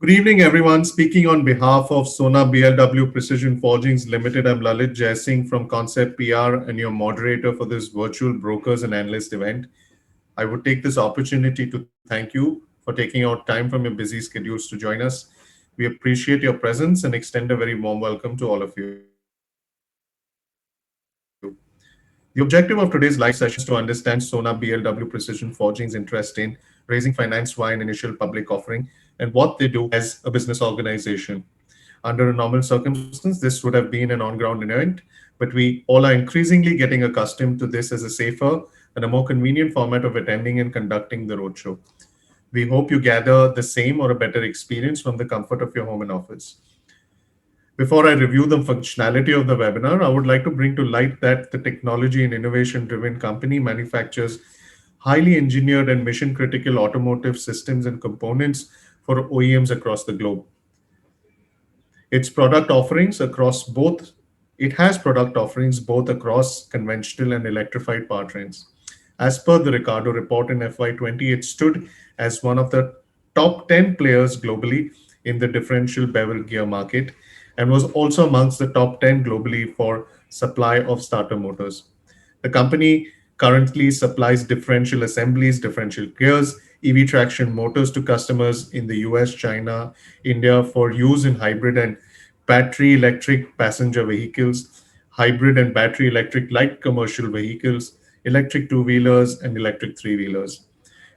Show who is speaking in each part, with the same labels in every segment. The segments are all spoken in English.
Speaker 1: Good evening, everyone. Speaking on behalf of Sona BLW Precision Forgings Limited, I'm Lalit Jaising from Concept PR and your moderator for this virtual brokers and analyst event. I would take this opportunity to thank you for taking out time from your busy schedules to join us. We appreciate your presence and extend a very warm welcome to all of you. The objective of today's live session is to understand Sona BLW Precision Forging's interest in raising finance via an initial public offering and what they do as a business organization. Under a normal circumstance, this would have been an on-ground event, but we all are increasingly getting accustomed to this as a safer and a more convenient format of attending and conducting the roadshow. We hope you gather the same or a better experience from the comfort of your home and office. Before I review the functionality of the webinar, I would like to bring to light that the technology and innovation driven company manufactures highly engineered and mission critical automotive systems and components for OEMs across the globe. Its product offerings across both it has product offerings both across conventional and electrified powertrains. As per the Ricardo report in FY20, it stood as one of the top 10 players globally in the differential bevel gear market and was also amongst the top 10 globally for supply of starter motors. The company currently supplies differential assemblies, differential gears, EV traction motors to customers in the US, China, India for use in hybrid and battery electric passenger vehicles, hybrid and battery electric light commercial vehicles, electric two-wheelers, and electric three-wheelers.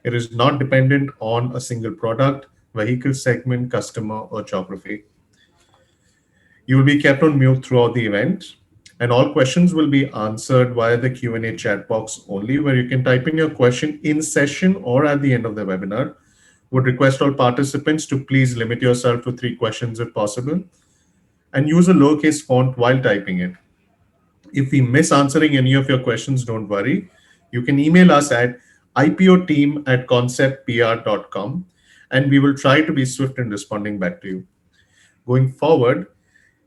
Speaker 1: It is not dependent on a single product, vehicle segment, customer, or geography. You will be kept on mute throughout the event, and all questions will be answered via the Q&A chat box only, where you can type in your question in session or at the end of the webinar. Would request all participants to please limit yourself to 3 questions if possible, and use a lowercase font while typing it. If we miss answering any of your questions, don't worry. You can email us at ipoteam@conceptpr.com, and we will try to be swift in responding back to you. Going forward,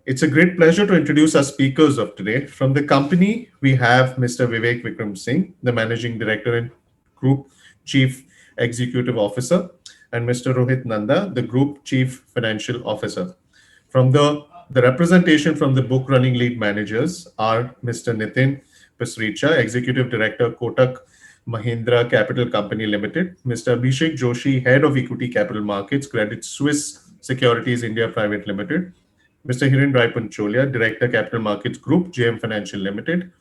Speaker 1: it's a great pleasure to introduce our speakers of today. From the company, we have Mr. Vivek Vikram Singh, the Managing Director and Group Chief Executive Officer, and Mr. Rohit Nanda, the Group Chief Financial Officer. From the representation from the book running lead managers are Mr. Nitin Pasricha, Executive Director, Kotak Mahindra Capital Company Limited, Mr. Abhishek Joshi, Head of Equity Capital Markets, Credit Suisse Securities India Private Limited, Mr. Hiren Rai Pancholia, Director Capital Markets Group, JM Financial Limited,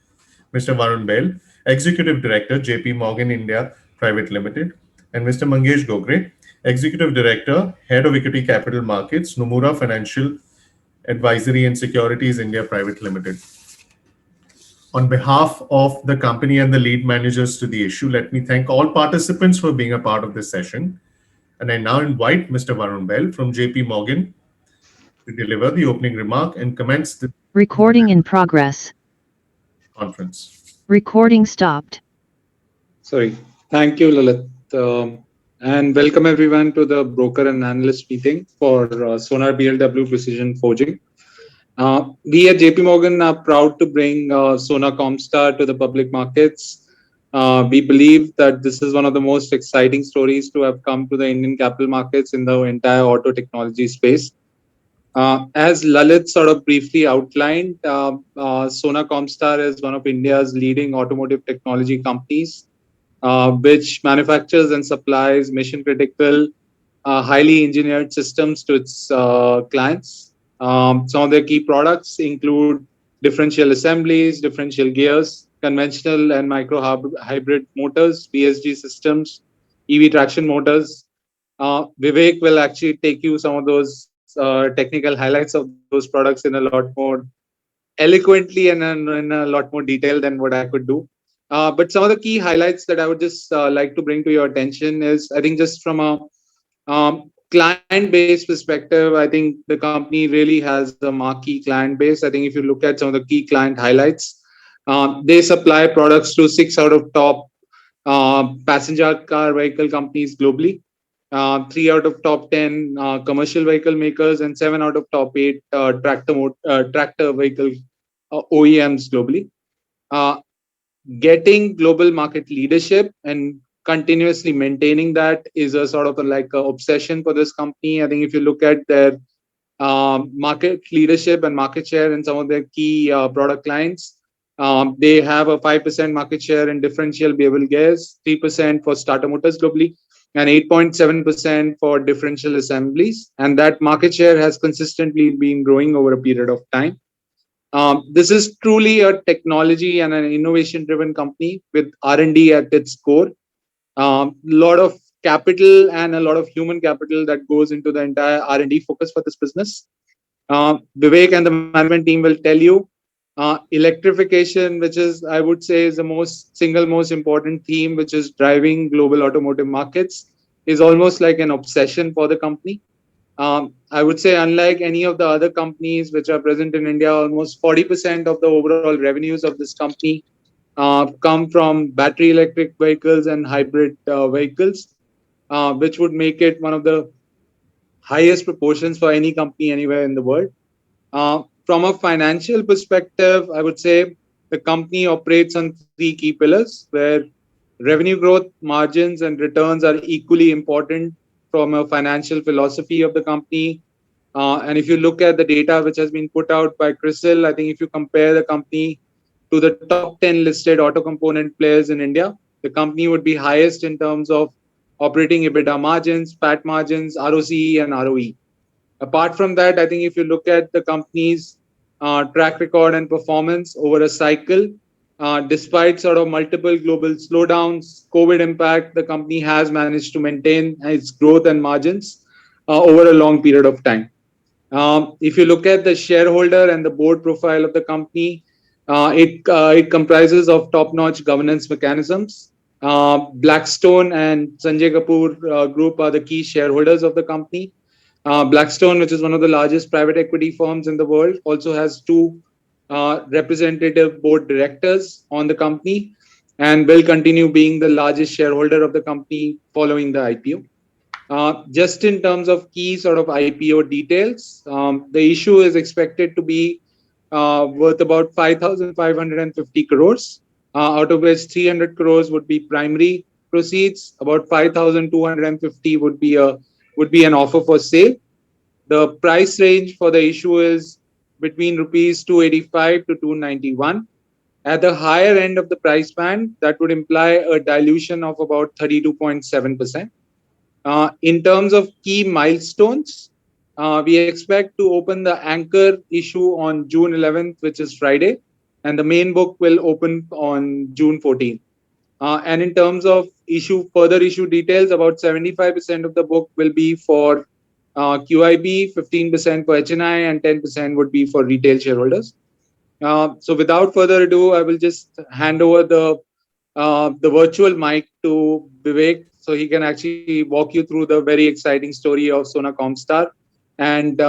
Speaker 1: Mr. Varun Bail, Executive Director, JP Morgan India Private Limited, and Mr. Mangesh Gogre, Executive Director, Head of Equity Capital Markets, Nomura Financial Advisory and Securities India Private Limited. On behalf of the company and the lead managers to the issue, let me thank all participants for being a part of this session. And I now invite Mr. Varun Bail from JP Morgan to deliver the opening remark and commence the
Speaker 2: Recording in progress.
Speaker 1: conference.
Speaker 2: Recording stopped.
Speaker 3: Sorry. Thank you, Lalit. And welcome everyone to the broker and analyst meeting for Sonar BLW Precision Forging. We at JP Morgan are proud to bring Sonar Comstar to the public markets. We believe that this is one of the most exciting stories to have come to the Indian capital markets in the entire auto technology space. As Lalit sort of briefly outlined, Sonar Comstar is one of India's leading automotive technology companies, which manufactures and supplies mission-critical, highly engineered systems to its clients. Some of their key products include differential assemblies, differential gears, conventional and micro hybrid motors, VSG systems, EV traction motors. Vivek will actually take you some of those technical highlights of those products in a lot more eloquently and in a lot more detail than what I could do. But some of the key highlights that I would just like to bring to your attention is, I think just from a client-based perspective, I think the company really has a marquee client base. I think if you look at some of the key client highlights, they supply products to 6 out of top passenger car vehicle companies globally, 3 out of top 10 commercial vehicle makers, and 7 out of top 8 tractor vehicle OEMs globally. Getting global market leadership and continuously maintaining that is a sort of like an obsession for this company. I think if you look at their market leadership and market share in some of their key product lines, they have a 5% market share in differential bevel gears, 3% for starter motors globally, and 8.7% for differential assemblies. And that market share has consistently been growing over a period of time. This is truly a technology and an innovation-driven company with R&D at its core. A lot of capital and a lot of human capital that goes into the entire R&D focus for this business. Vivek and the management team will tell you, electrification, which is, I would say, is the single most important theme which is driving global automotive markets, is almost like an obsession for the company. I would say, unlike any of the other companies which are present in India, almost 40% of the overall revenues of this company come from battery electric vehicles and hybrid vehicles, which would make it one of the highest proportions for any company anywhere in the world. From a financial perspective, I would say the company operates on 3 key pillars where revenue growth, margins, and returns are equally important from a financial philosophy of the company. And if you look at the data which has been put out by CRISIL, I think if you compare the company to the top 10 listed auto component players in India, the company would be highest in terms of operating EBITDA margins, PAT margins, ROCE, and ROE. Apart from that, I think if you look at the company's track record and performance over a cycle, despite sort of multiple global slowdowns, COVID impact, the company has managed to maintain its growth and margins over a long period of time. If you look at the shareholder and the board profile of the company, it comprises of top-notch governance mechanisms. Blackstone and Sanjay Kapoor Group are the key shareholders of the company. Blackstone, which is one of the largest private equity firms in the world, also has two representative board directors on the company and will continue being the largest shareholder of the company following the IPO. Just in terms of key sort of IPO details, the issue is expected to be worth about 5,550 crores, out of which 300 crores would be primary proceeds, about 5,250 would be an offer for sale. The price range for the issue is between rupees 285 to 291. At the higher end of the price band, that would imply a dilution of about 32.7%. In terms of key milestones, we expect to open the anchor issue on June 11th, which is Friday, and the main book will open on June 14th. And in terms of further issue details, about 75% of the book will be for QIB, 15% for HNI, and 10% would be for retail shareholders. So without further ado, I will just hand over the virtual mic to Vivek, so he can actually walk you through the very exciting story of Sona Comstar. And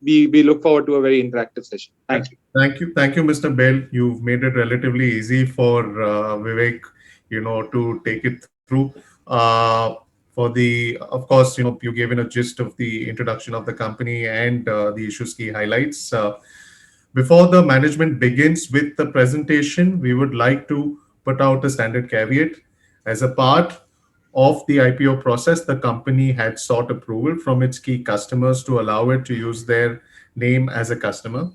Speaker 3: we look forward to a very interactive session. Thank you.
Speaker 1: Thank you, Mr. Bell. You've made it relatively easy for Vivek, to take it through. Of course, you gave in a gist of the introduction of the company and the issues key highlights. Before the management begins with the presentation, we would like to put out a standard caveat. As a part of the IPO process, the company had sought approval from its key customers to allow it to use their name as a customer.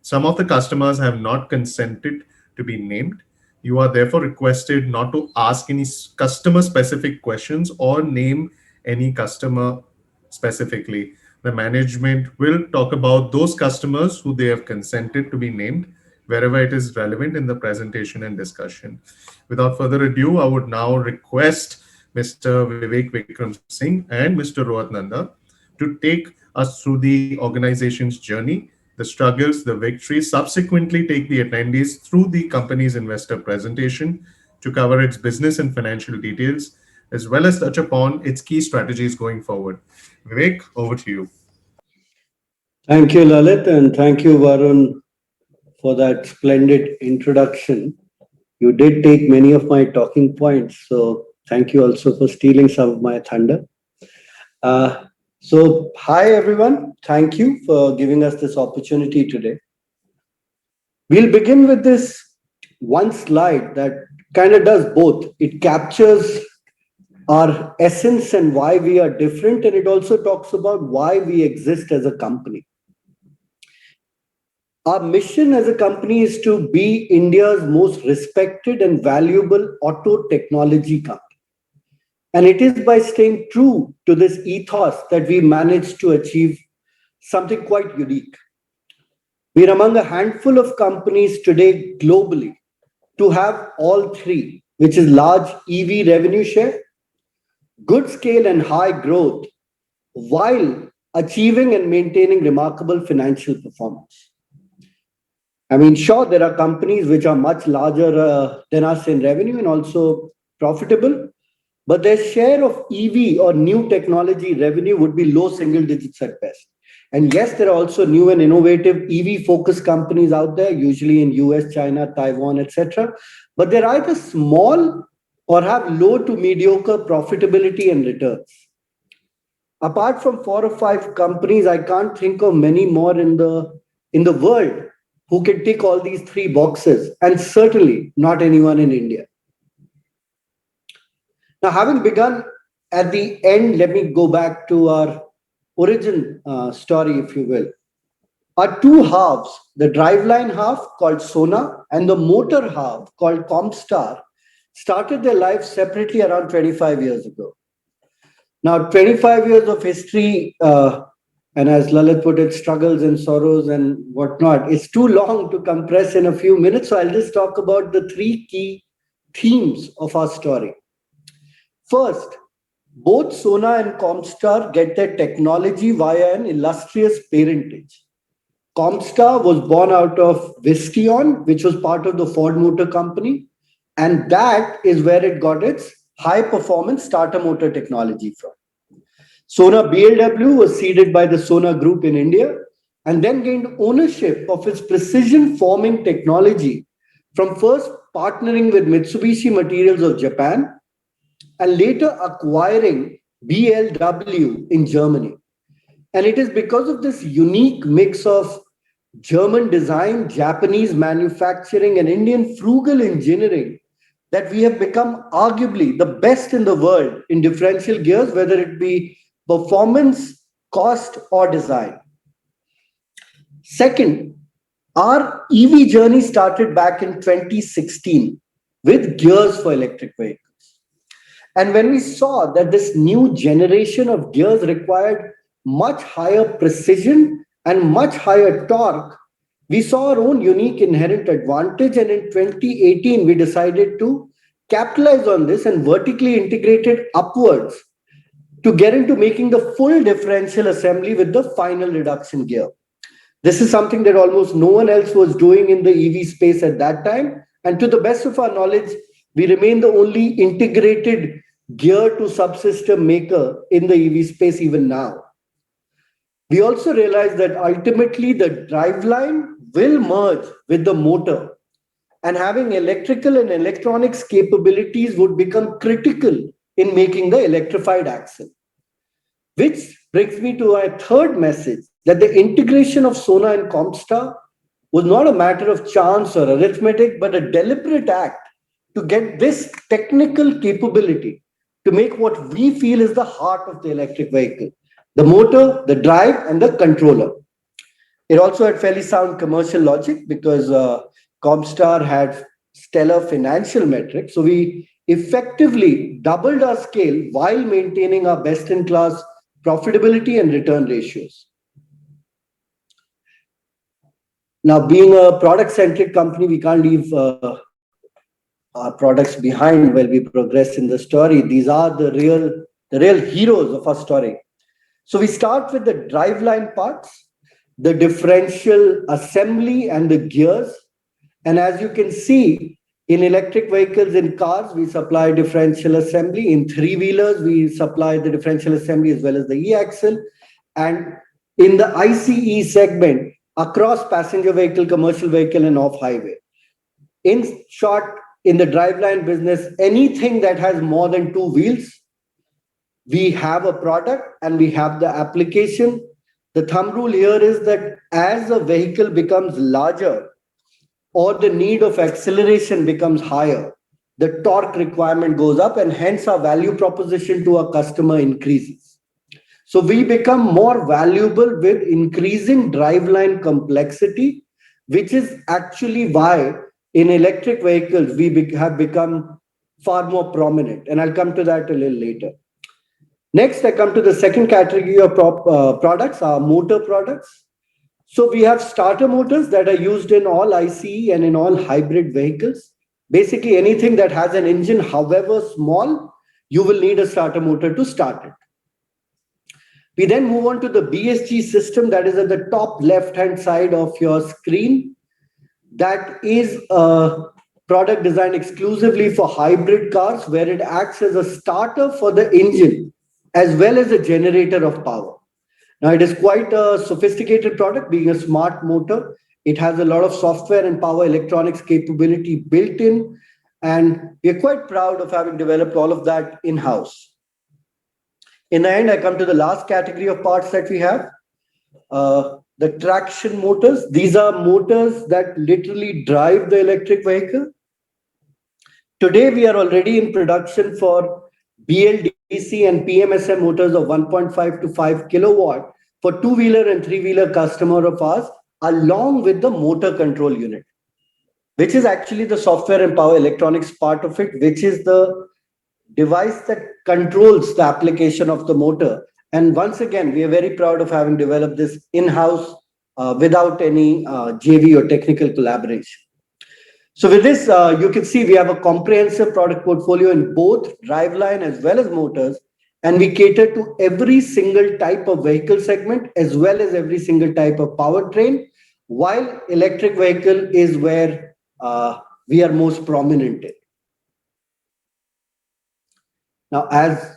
Speaker 1: Some of the customers have not consented to be named. You are therefore requested not to ask any customer-specific questions or name any customer specifically. The management will talk about those customers who they have consented to be named wherever it is relevant in the presentation and discussion. Without further ado, I would now request Mr. Vivek Vikram Singh and Mr. Rohat Nanda to take us through the organization's journey, the struggles, the victories, subsequently take the attendees through the company's investor presentation to cover its business and financial details, as well as touch upon its key strategies going forward. Vivek, over to you.
Speaker 4: Thank you, Lalit, and thank you, Varun, for that splendid introduction. You did take many of my talking points, so thank you also for stealing some of my thunder. So, hi everyone. Thank you for giving us this opportunity today. We'll begin with this one slide that kind of does both. It captures our essence and why we are different, and it also talks about why we exist as a company. Our mission as a company is to be India's most respected and valuable auto technology company. And it is by staying true to this ethos that we managed to achieve something quite unique. We're among a handful of companies today globally to have all three, which is large EV revenue share, good scale and high growth, while achieving and maintaining remarkable financial performance. I mean, sure, there are companies which are much larger than us in revenue and also profitable, but their share of EV or new technology revenue would be low single digits at best. And yes, there are also new and innovative EV-focused companies out there, usually in US, China, Taiwan, etc. But they're either small or have low to mediocre profitability and returns. Apart from 4 or 5 companies, I can't think of many more in the world who can tick all these 3 boxes, and certainly not anyone in India. Now, having begun at the end, let me go back to our origin story, if you will. Our 2 halves, the driveline half called Sona and the motor half called Comstar, started their lives separately around 25 years ago. Now, 25 years of history and as Lalit put it, struggles and sorrows and whatnot. It's too long to compress in a few minutes, so I'll just talk about the three key themes of our story. First, both Sona and Comstar get their technology via an illustrious parentage. Comstar was born out of Visteon, which was part of the Ford Motor Company, and that is where it got its high-performance starter motor technology from. Sona BLW was seeded by the Sona Group in India and then gained ownership of its precision forming technology from first partnering with Mitsubishi Materials of Japan and later acquiring BLW in Germany. And it is because of this unique mix of German design, Japanese manufacturing, and Indian frugal engineering that we have become arguably the best in the world in differential gears, whether it be performance, cost, or design. Second, our EV journey started back in 2016 with gears for electric vehicles. And when we saw that this new generation of gears required much higher precision and much higher torque, we saw our own unique inherent advantage. And in 2018, we decided to capitalize on this and vertically integrate it upwards to get into making the full differential assembly with the final reduction gear. This is something that almost no one else was doing in the EV space at that time. And to the best of our knowledge, we remain the only integrated gear to subsystem maker in the EV space even now. We also realized that ultimately the driveline will merge with the motor, and having electrical and electronics capabilities would become critical in making the electrified axle. Which brings me to our third message, that the integration of Sona and Comstar was not a matter of chance or arithmetic, but a deliberate act to get this technical capability to make what we feel is the heart of the electric vehicle: the motor, the drive, and the controller. It also had fairly sound commercial logic because Comstar had stellar financial metrics. So we effectively doubled our scale while maintaining our best-in-class profitability and return ratios. Now, being a product-centric company, we can't leave our products behind while we progress in the story. These are the real heroes of our story. So we start with the driveline parts, the differential assembly, and the gears. And as you can see, in electric vehicles, in cars, we supply differential assembly. In three-wheelers, we supply the differential assembly as well as the e-axle. And in the ICE segment, across passenger vehicle, commercial vehicle, and off-highway. In short, in the driveline business, anything that has more than two wheels, we have a product and we have the application. The thumb rule here is that as a vehicle becomes larger or the need of acceleration becomes higher, the torque requirement goes up, and hence our value proposition to our customer increases. So we become more valuable with increasing driveline complexity, which is actually why in electric vehicles we have become far more prominent. And I'll come to that a little later. Next, I come to the second category of products, our motor products. So we have starter motors that are used in all ICE and in all hybrid vehicles. Basically, anything that has an engine, however small, you will need a starter motor to start it. We then move on to the BSG system that is at the top left-hand side of your screen. That is a product designed exclusively for hybrid cars, where it acts as a starter for the engine as well as a generator of power. Now, it is quite a sophisticated product, being a smart motor. It has a lot of software and power electronics capability built in, and we're quite proud of having developed all of that in-house. In the end, I come to the last category of parts that we have, the traction motors. These are motors that literally drive the electric vehicle. Today, we are already in production for BLDC and PMSM motors of 1.5 to 5 kilowatt for two-wheeler and three-wheeler customer of ours, along with the motor control unit, which is actually the software and power electronics part of it, which is the device that controls the application of the motor And once again, we are very proud of having developed this in-house without any JV or technical collaboration. So with this, you can see we have a comprehensive product portfolio in both driveline as well as motors, and we cater to every single type of vehicle segment as well as every single type of powertrain, while electric vehicle is where we are most prominent in. Now, as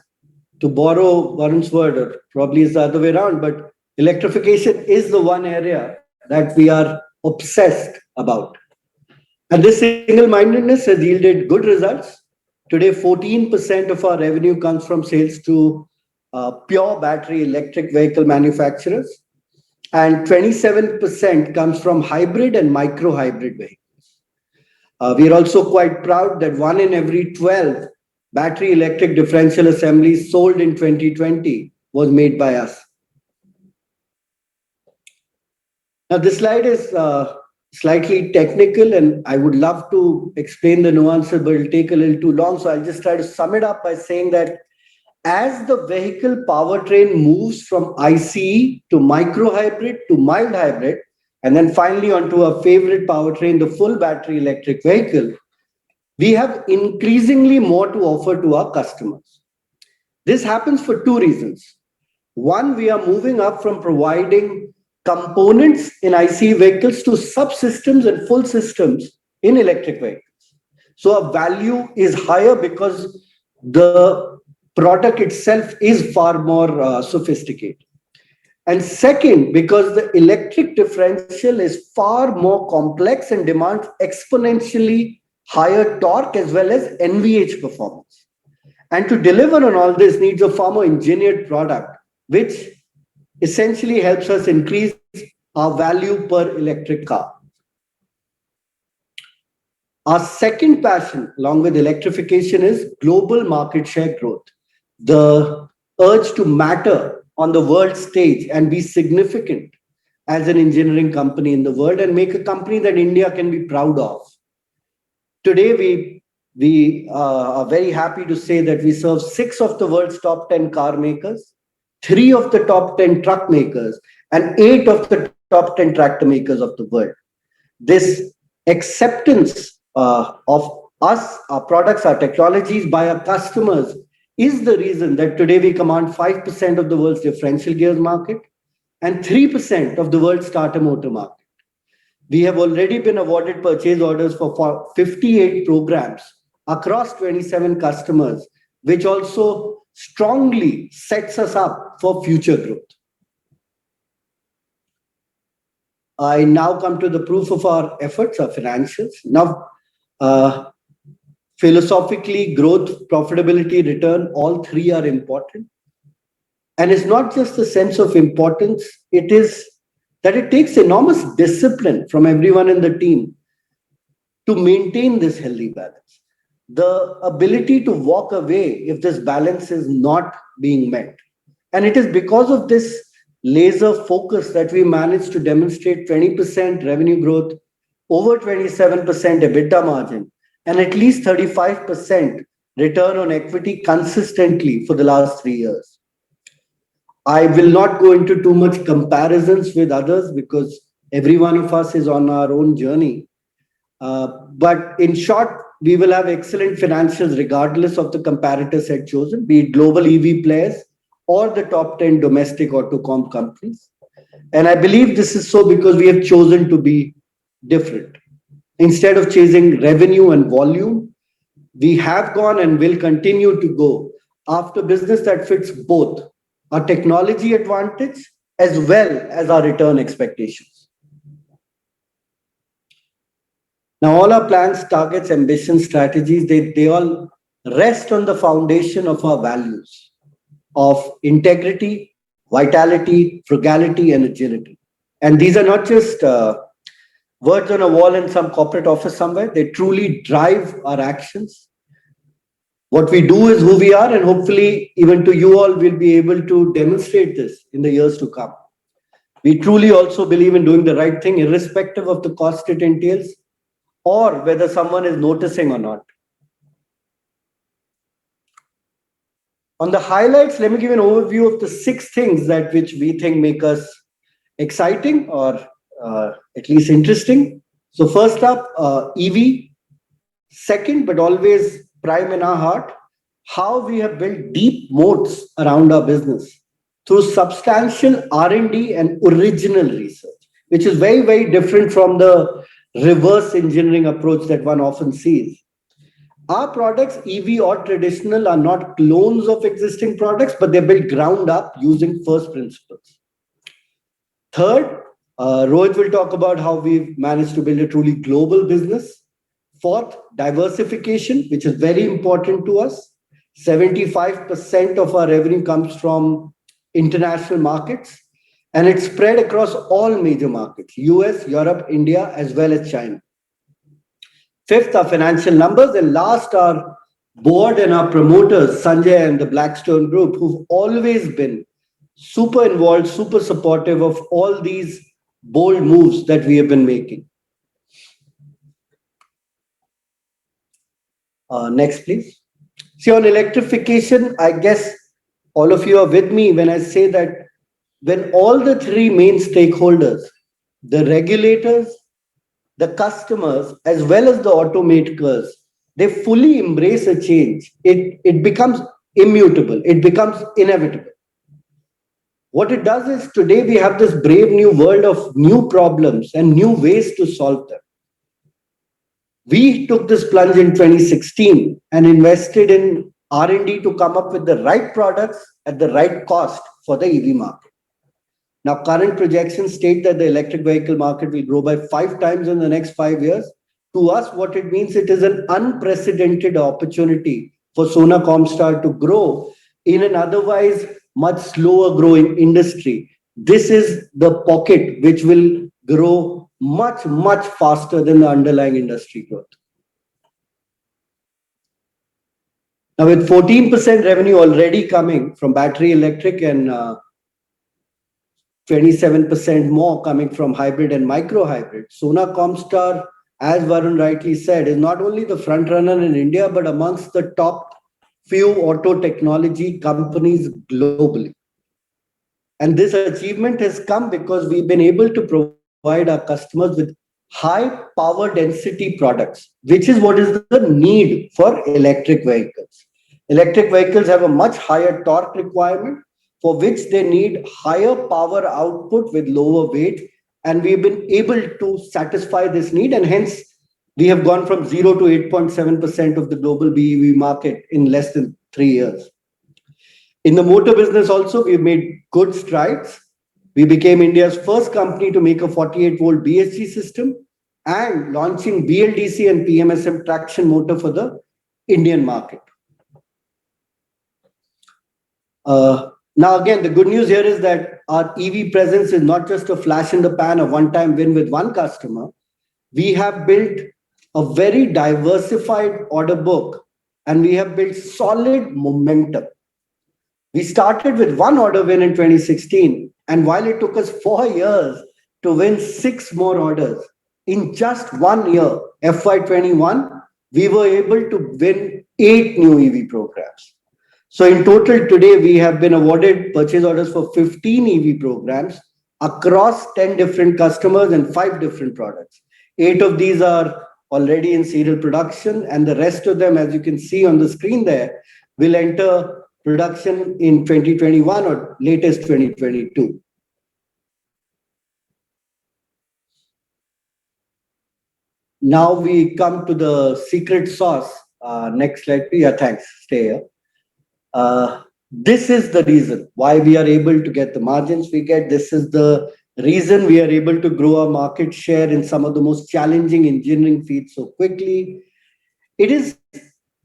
Speaker 4: to borrow Varun's word, or probably it's the other way around, but electrification is the one area that we are obsessed about. And this single-mindedness has yielded good results. Today, 14% of our revenue comes from sales to pure battery electric vehicle manufacturers, and 27% comes from hybrid and micro-hybrid vehicles. We are also quite proud that 1 in every 12 battery electric differential assemblies sold in 2020 was made by us. Now, this slide is slightly technical, and I would love to explain the nuances, but it'll take a little too long. So I'll just try to sum it up by saying that as the vehicle powertrain moves from ICE to micro hybrid to mild hybrid, and then finally onto our favorite powertrain, the full battery electric vehicle, we have increasingly more to offer to our customers. This happens for two reasons. One, we are moving up from providing components in ICE vehicles to subsystems and full systems in electric vehicles. So our value is higher because the product itself is far more sophisticated. And second, because the electric differential is far more complex and demands exponentially higher torque as well as NVH performance. And to deliver on all this needs a far more engineered product, which essentially helps us increase our value per electric car. Our second passion, along with electrification, is global market share growth. The urge to matter on the world stage and be significant as an engineering company in the world and make a company that India can be proud of. Today, we are very happy to say that we serve 6 of the world's top 10 car makers, 3 of the top 10 truck makers, and 8 of the top 10 tractor makers of the world. This acceptance of us, our products, our technologies by our customers is the reason that today we command 5% of the world's differential gears market and 3% of the world's starter motor market. We have already been awarded purchase orders for 58 programs across 27 customers, which also strongly sets us up for future growth. I now come to the proof of our efforts, our financials. Now, philosophically, growth, profitability, return, all three are important. And it's not just a sense of importance, it is that it takes enormous discipline from everyone in the team to maintain this healthy balance. The ability to walk away if this balance is not being met. And it is because of this laser focus that we managed to demonstrate 20% revenue growth, over 27% EBITDA margin, and at least 35% return on equity consistently for the last 3 years. I will not go into too much comparisons with others because every one of us is on our own journey. But in short, we will have excellent financials regardless of the comparator set chosen, be it global EV players or the top 10 domestic autocom companies. And I believe this is so because we have chosen to be different. Instead of chasing revenue and volume, we have gone and will continue to go after business that fits both our technology advantage as well as our return expectations. Now, all our plans, targets, ambitions, strategies, they all rest on the foundation of our values of integrity, vitality, frugality, and agility. And these are not just words on a wall in some corporate office somewhere. They truly drive our actions. What we do is who we are, and hopefully even to you all, we'll be able to demonstrate this in the years to come. We truly also believe in doing the right thing, irrespective of the cost it entails, or whether someone is noticing or not. On the highlights, let me give an overview of the 6 things that which we think make us exciting or at least interesting. So first up, EV. Second, but always prime in our heart, how we have built deep moats around our business through substantial R&D and original research, which is very, very different from the reverse engineering approach that one often sees. Our products, EV or traditional, are not clones of existing products, but they're built ground up using first principles. Third, Rohit will talk about how we've managed to build a truly global business. Fourth, diversification, which is very important to us. 75% of our revenue comes from international markets, and it's spread across all major markets, US, Europe, India, as well as China. Fifth, our financial numbers, and last, our board and our promoters, Sanjay and the Blackstone Group, who've always been super involved, super supportive of all these bold moves that we have been making. Next, please. See, on electrification, I guess all of you are with me when I say that when all the 3 main stakeholders, the regulators, the customers, as well as the automakers, they fully embrace a change, it becomes immutable, it becomes inevitable. What it does is today we have this brave new world of new problems and new ways to solve them. We took this plunge in 2016 and invested in R&D to come up with the right products at the right cost for the EV market. Now, current projections state that the electric vehicle market will grow by 5 times in the next 5 years. To us, what it means, it is an unprecedented opportunity for Sona Comstar to grow in an otherwise much slower growing industry. This is the pocket which will grow much, much faster than the underlying industry growth. Now, with 14% revenue already coming from battery electric and 27% more coming from hybrid and micro hybrid, Sona Comstar, as Varun rightly said, is not only the front runner in India, but amongst the top few auto technology companies globally. And this achievement has come because we've been able to provide our customers with high power density products, which is what is the need for electric vehicles. Electric vehicles have a much higher torque requirement, for which they need higher power output with lower weight. And we've been able to satisfy this need. And hence, we have gone from 0 to 8.7% of the global BEV market in less than 3 years. In the motor business also, we've made good strides. We became India's first company to make a 48-volt BSG system and launching BLDC and PMSM traction motor for the Indian market. Now, again, the good news here is that our EV presence is not just a flash in the pan, a one-time win with one customer. We have built a very diversified order book, and we have built solid momentum. We started with one order win in 2016, and while it took us 4 years to win 6 more orders, in just 1 year, FY21, we were able to win 8 new EV programs. So in total today, we have been awarded purchase orders for 15 EV programs across 10 different customers and 5 different products. 8 of these are already in serial production, and the rest of them, as you can see on the screen there, will enter production in 2021 or latest 2022. Now we come to the secret sauce. Next slide, please. Yeah, thanks. Stay here. This is the reason why we are able to get the margins we get. This is the reason we are able to grow our market share in some of the most challenging engineering feats so quickly. It is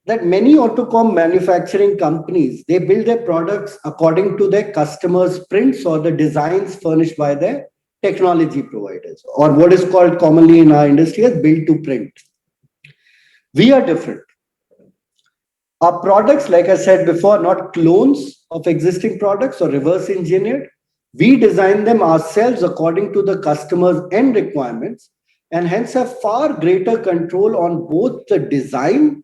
Speaker 4: that many autocom manufacturing companies, they build their products according to their customers' prints or the designs furnished by their technology providers, or what is called commonly in our industry as build to print. We are different. Our products, like I said before, are not clones of existing products or reverse engineered. We design them ourselves according to the customer's end requirements, and hence have far greater control on both the design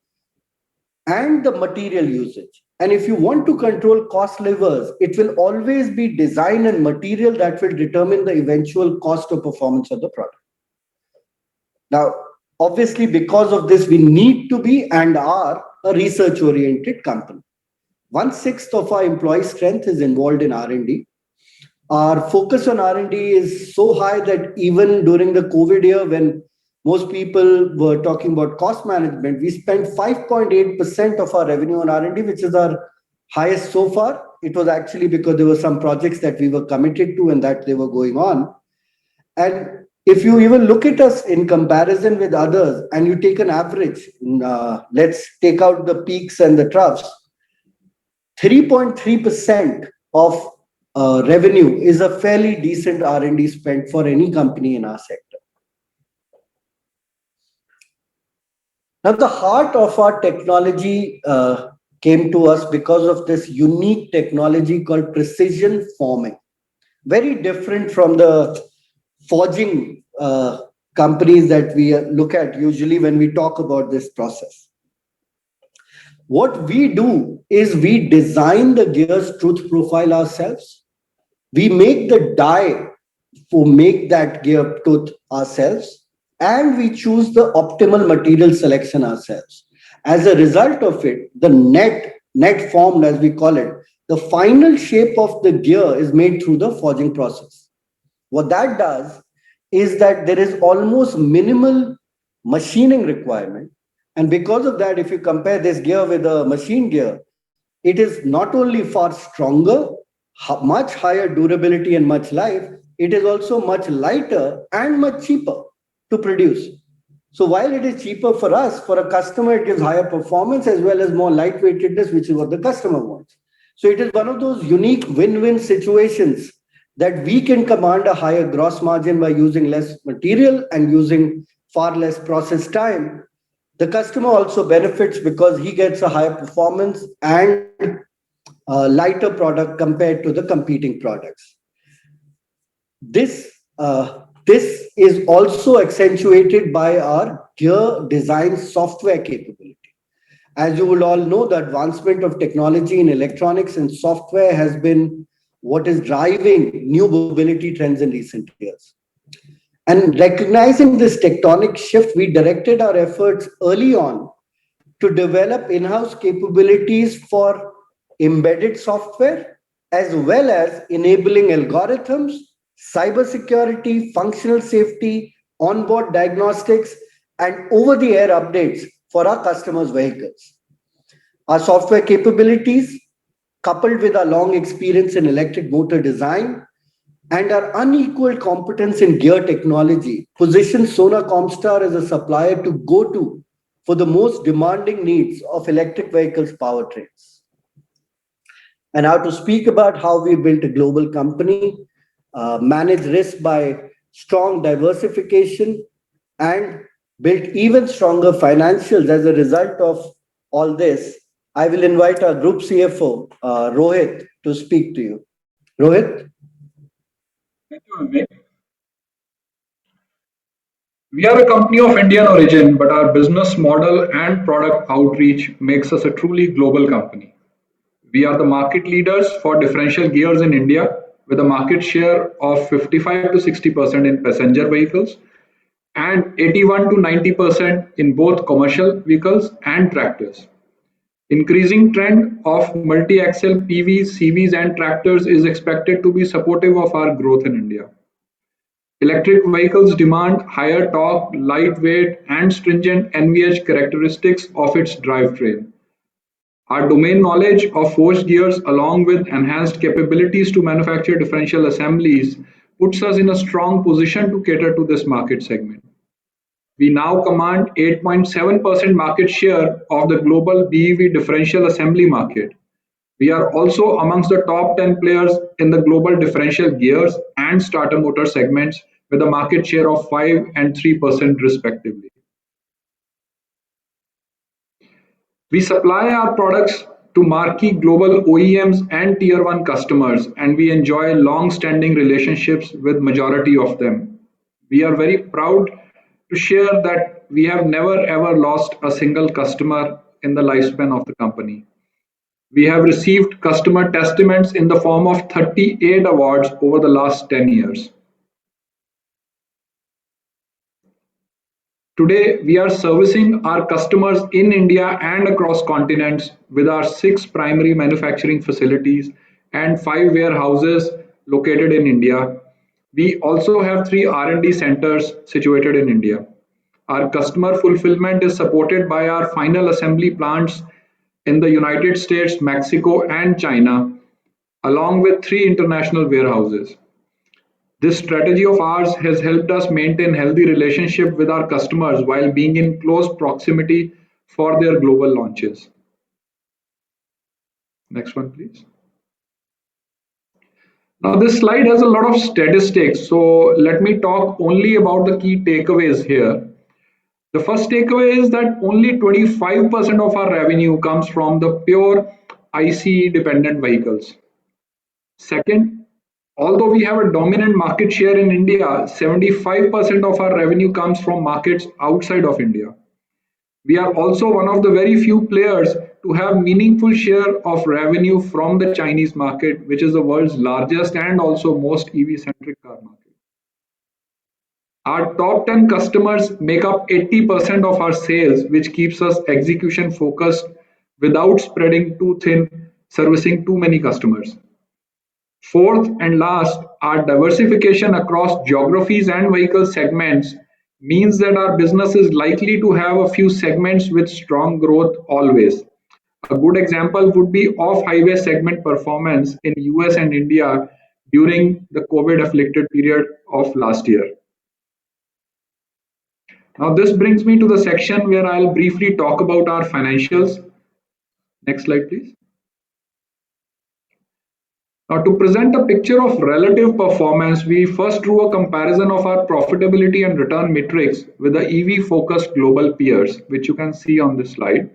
Speaker 4: and the material usage. And if you want to control cost levers, it will always be design and material that will determine the eventual cost or performance of the product. Now, obviously, because of this, we need to be and are a research-oriented company. 1/6 of our employee strength is involved in R&D. Our focus on R&D is so high that even during the COVID year, when most people were talking about cost management, we spent 5.8% of our revenue on R&D, which is our highest so far. It was actually because there were some projects that we were committed to and that they were going on. And if you even look at us in comparison with others and you take an average, let's take out the peaks and the troughs, 3.3% of revenue is a fairly decent R&D spend for any company in our sector. Now, the heart of our technology came to us because of this unique technology called precision forming. Very different from the forging companies that we look at usually when we talk about this process. What we do is we design the gear's truth profile ourselves. We make the die to make that gear tooth ourselves, and we choose the optimal material selection ourselves. As a result of it, the net formed, as we call it, the final shape of the gear is made through the forging process. What that does is that there is almost minimal machining requirement. And because of that, if you compare this gear with a machine gear, it is not only far stronger, much higher durability and much life, it is also much lighter and much cheaper to produce. So while it is cheaper for us, for a customer, it gives higher performance as well as more lightweightedness, which is what the customer wants. So it is one of those unique win-win situations that we can command a higher gross margin by using less material and using far less process time. The customer also benefits because he gets a higher performance and a lighter product compared to the competing products. This is also accentuated by our gear design software capability. As you will all know, the advancement of technology in electronics and software has been what is driving new mobility trends in recent years. And recognizing this tectonic shift, we directed our efforts early on to develop in-house capabilities for embedded software, as well as enabling algorithms, cybersecurity, functional safety, onboard diagnostics, and over-the-air updates for our customers' vehicles. Our software capabilities, coupled with our long experience in electric motor design and our unequaled competence in gear technology, position Sona Comstar as a supplier to go to for the most demanding needs of electric vehicles powertrains. And now to speak about how we built a global company, manage risk by strong diversification, and built even stronger financials as a result of all this, I will invite our Group CFO, Rohit, to speak to you. Rohit?
Speaker 5: Thank you, Vivek. We are a company of Indian origin, but our business model and product outreach makes us a truly global company. We are the market leaders for differential gears in India, with a market share of 55 to 60% in passenger vehicles and 81 to 90% in both commercial vehicles and tractors. Increasing trend of multi-axle PVs, CVs and tractors is expected to be supportive of our growth in India. Electric vehicles demand higher torque, lightweight and stringent NVH characteristics of its drivetrain. Our domain knowledge of forged gears along with enhanced capabilities to manufacture differential assemblies puts us in a strong position to cater to this market segment. We now command 8.7% market share of the global BEV differential assembly market. We are also amongst the top 10 players in the global differential gears and starter motor segments with a market share of 5 and 3% respectively. We supply our products to marquee global OEMs and Tier 1 customers, and we enjoy long-standing relationships with majority of them. We are very proud to share that we have never ever lost a single customer in the lifespan of the company. We have received customer testaments in the form of 38 awards over the last 10 years. Today, we are servicing our customers in India and across continents with our 6 primary manufacturing facilities and 5 warehouses located in India. We also have 3 R&D centers situated in India. Our customer fulfillment is supported by our final assembly plants in the United States, Mexico, and China, along with 3 international warehouses. This strategy of ours has helped us maintain healthy relationship with our customers while being in close proximity for their global launches. Next one, please. Now, this slide has a lot of statistics, so let me talk only about the key takeaways here. The first takeaway is that only 25% of our revenue comes from the pure ICE dependent vehicles. Second, although we have a dominant market share in India, 75% of our revenue comes from markets outside of India. We are also one of the very few players to have meaningful share of revenue from the Chinese market, which is the world's largest and also most EV-centric car market. Our top 10 customers make up 80% of our sales, which keeps us execution focused without spreading too thin, servicing too many customers. Fourth and last, our diversification across geographies and vehicle segments means that our business is likely to have a few segments with strong growth always. A good example would be off-highway segment performance in US and India during the COVID-afflicted period of last year. Now, this brings me to the section where I'll briefly talk about our financials. Next slide, please. Now, to present a picture of relative performance, we first drew a comparison of our profitability and return metrics with the EV-focused global peers, which you can see on this slide.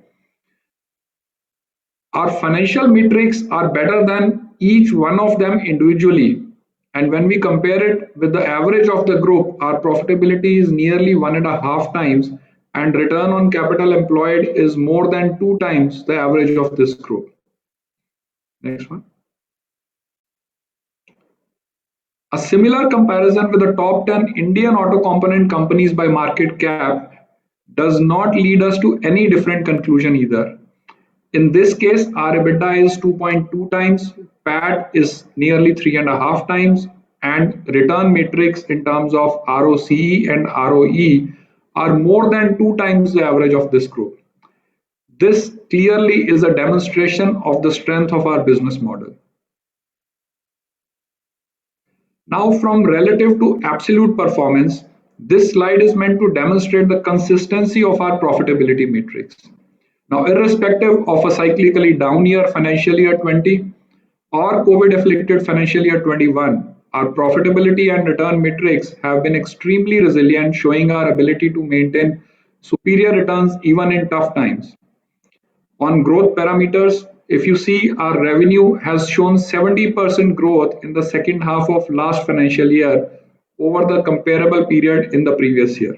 Speaker 5: Our financial metrics are better than each one of them individually. And when we compare it with the average of the group, our profitability is nearly 1.5 times and return on capital employed is more than 2 times the average of this group. Next one. A similar comparison with the top 10 Indian auto component companies by market cap does not lead us to any different conclusion either. In this case, our EBITDA is 2.2 times, PAT is nearly 3.5 times, and return metrics in terms of ROCE and ROE are more than 2 times the average of this group. This clearly is a demonstration of the strength of our business model. Now, from relative to absolute performance, this slide is meant to demonstrate the consistency of our profitability metrics. Now, irrespective of a cyclically down year, financial year 20, or COVID-afflicted financial year 21, our profitability and return metrics have been extremely resilient, showing our ability to maintain superior returns even in tough times. On growth parameters, if you see, our revenue has shown 70% growth in the second half of last financial year over the comparable period in the previous year.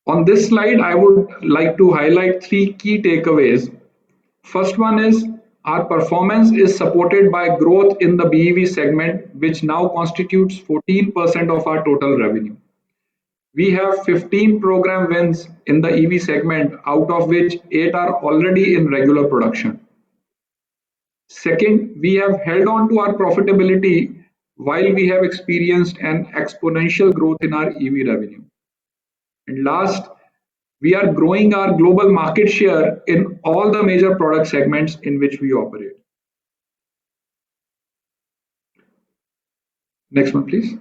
Speaker 5: On this slide, I would like to highlight 3 key takeaways. First one is our performance is supported by growth in the BEV segment, which now constitutes 14% of our total revenue. We have 15 program wins in the EV segment, out of which 8 are already in regular production. Second, we have held on to our profitability while we have experienced an exponential growth in our EV revenue. And last, we are growing our global market share in all the major product segments in which we operate. Next one, please.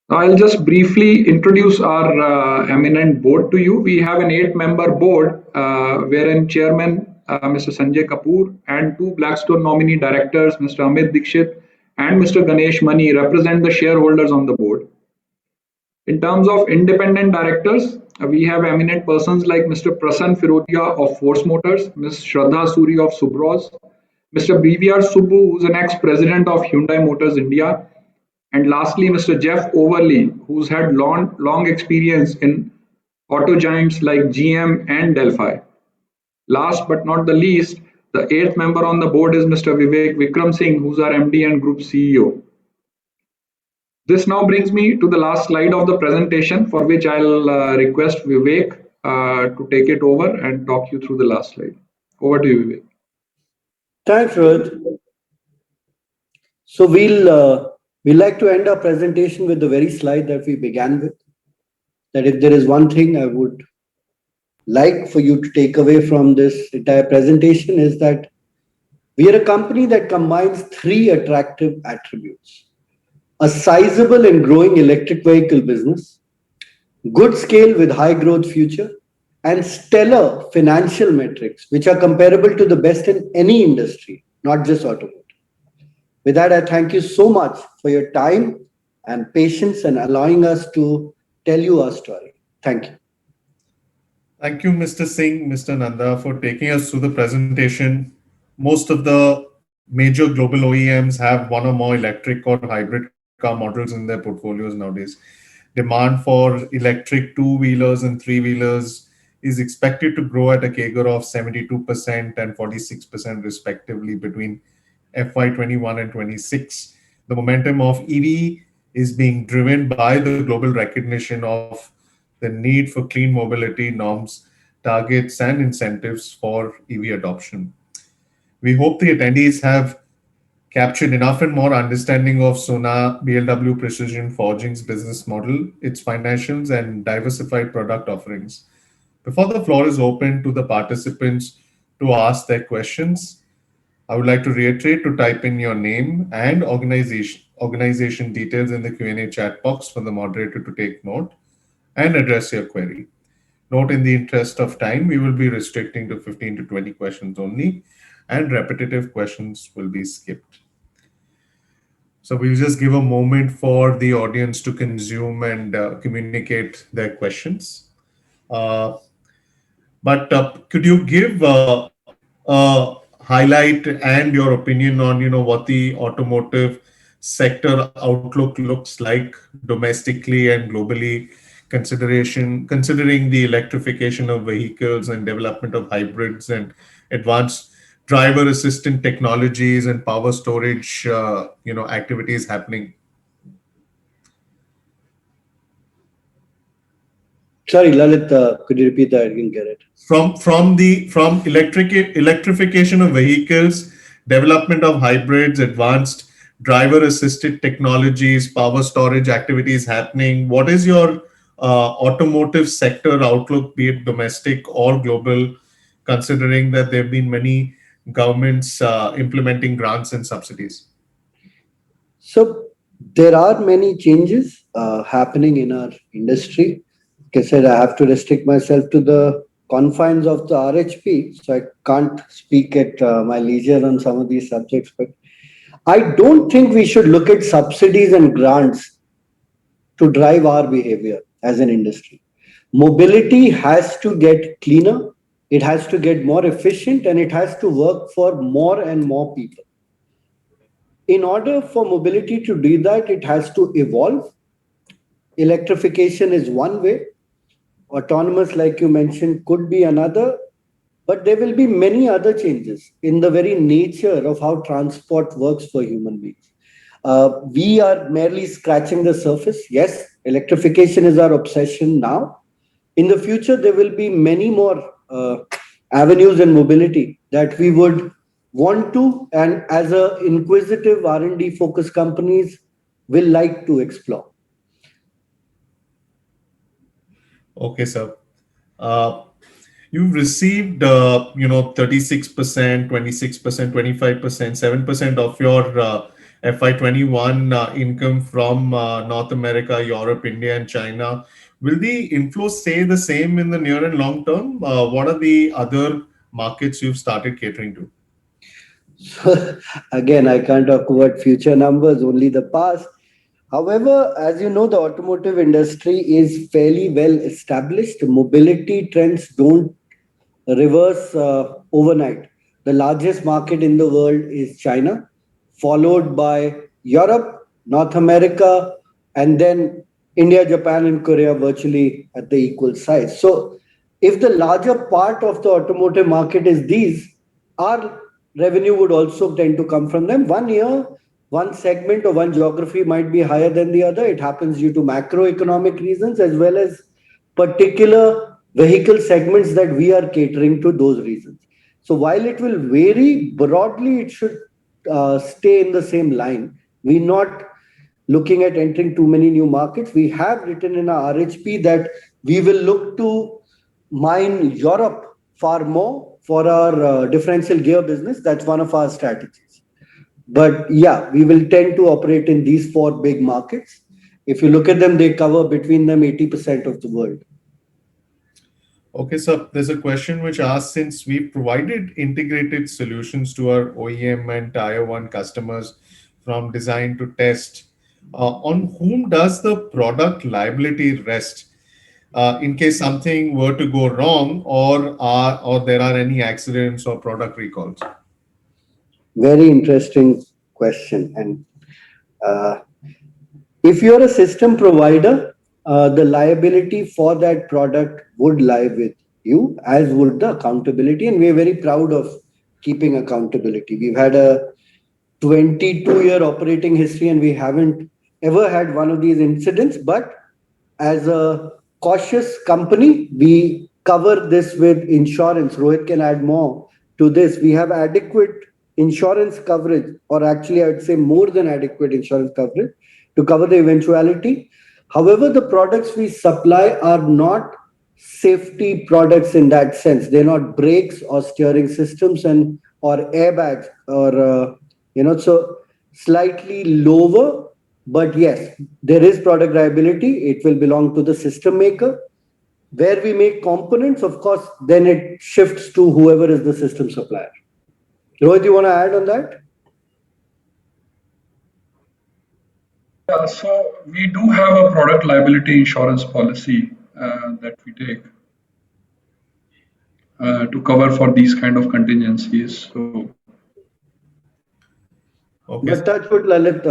Speaker 5: Now, I'll just briefly introduce our eminent board to you. We have an 8-member board, wherein Chairman Mr. Sanjay Kapoor and 2 Blackstone nominee directors, Mr. Amit Dixit and Mr. Ganesh Mani, represent the shareholders on the board. In terms of independent directors, we have eminent persons like Mr. Prasann Firodia of Force Motors, Ms. Shraddha Suri of Subros, Mr. BVR Subbu, who's an ex-president of Hyundai Motors India, and lastly, Mr. Jeff Overly, who's had long experience in auto giants like GM and Delphi. Last but not the least, the eighth member on the board is Mr. Vivek Vikram Singh, who's our MD and Group CEO. This now brings me to the last slide of the presentation, for which I'll request Vivek to take it over and talk you through the last slide. Over to you, Vivek.
Speaker 4: Thanks, Rohit. So we'd like to end our presentation with the very slide that we began with. That if there is one thing I would like for you to take away from this entire presentation is that we are a company that combines three attractive attributes: a sizable and growing electric vehicle business, good scale with high growth future, and stellar financial metrics, which are comparable to the best in any industry, not just automotive. With that, I thank you so much for your time and patience and allowing us to tell you our story. Thank you.
Speaker 1: Thank you, Mr. Singh, Mr. Nanda, for taking us through the presentation. Most of the major global OEMs have one or more electric or hybrid car models in their portfolios nowadays. Demand for electric two-wheelers and three-wheelers is expected to grow at a CAGR of 72% and 46% respectively between FY21 and 26. The momentum of EV is being driven by the global recognition of the need for clean mobility norms, targets, and incentives for EV adoption. We hope the attendees have captured enough and more understanding of Sona BLW Precision Forging's business model, its financials, and diversified product offerings. Before the floor is open to the participants to ask their questions, I would like to reiterate to type in your name and organization details in the Q&A chat box for the moderator to take note and address your query. Note, in the interest of time, we will be restricting to 15 to 20 questions only, and repetitive questions will be skipped. So we'll just give a moment for the audience to consume and communicate their questions. But could you give a highlight and your opinion on what the automotive sector outlook looks like domestically and globally, considering the electrification of vehicles and development of hybrids and advanced driver assistant technologies and power storage activities happening?
Speaker 4: Sorry, Lalit, could you repeat that? I didn't get it.
Speaker 1: From electrification of vehicles, development of hybrids, advanced driver assisted technologies, power storage activities happening, what is your automotive sector outlook, be it domestic or global, considering that there have been many governments implementing grants and subsidies?
Speaker 4: So there are many changes happening in our industry. Like I said, I have to restrict myself to the confines of the RHP, so I can't speak at my leisure on some of these subjects. But I don't think we should look at subsidies and grants to drive our behavior as an industry. Mobility has to get cleaner, it has to get more efficient, and it has to work for more and more people. In order for mobility to do that, it has to evolve. Electrification is one way. Autonomous, like you mentioned, could be another, but there will be many other changes in the very nature of how transport works for human beings. We are merely scratching the surface. Yes, electrification is our obsession now. In the future, there will be many more avenues in mobility that we would want to, and as a inquisitive R&D focused companies, will like to explore.
Speaker 1: Okay, sir. You've received 36%, 26%, 25%, 7% of your FY21 income from North America, Europe, India, and China. Will the inflows stay the same in the near and long term? What are the other markets you've started catering to?
Speaker 4: So, again, I can't talk about future numbers, only the past. However, as you know, the automotive industry is fairly well established. Mobility trends don't reverse overnight. The largest market in the world is China, followed by Europe, North America, and then India, Japan, and Korea virtually at the equal size. So, if the larger part of the automotive market is these, our revenue would also tend to come from them. One year, one segment or one geography might be higher than the other. It happens due to macroeconomic reasons as well as particular vehicle segments that we are catering to those reasons. So, while it will vary broadly, it should stay in the same line. We're not looking at entering too many new markets. We have written in our RHP that we will look to mine Europe far more for our differential gear business. That's one of our strategies. But yeah, we will tend to operate in these four big markets. If you look at them, they cover between them 80% of the world.
Speaker 1: Okay, so there's a question which asks, since we've provided integrated solutions to our OEM and Tier 1 customers from design to test, on whom does the product liability rest in case something were to go wrong, or there are any accidents or product recalls?
Speaker 4: Very interesting question. And if you're a system provider, the liability for that product would lie with you, as would the accountability. And we're very proud of keeping accountability. We've had a 22-year operating history and we haven't ever had one of these incidents. But as a cautious company, we cover this with insurance. Rohit can add more to this. We have adequate insurance coverage, or actually, I would say more than adequate insurance coverage to cover the eventuality. However, the products we supply are not safety products in that sense. They're not brakes or steering systems and or airbags or so slightly lower. But yes, there is product liability. It will belong to the system maker. Where we make components, of course, then it shifts to whoever is the system supplier. Rohit, you want to add on that?
Speaker 5: Yeah, so we do have a product liability insurance policy that we take to cover for these kind of contingencies. So,
Speaker 1: Okay.
Speaker 4: But touch wood, Lalit,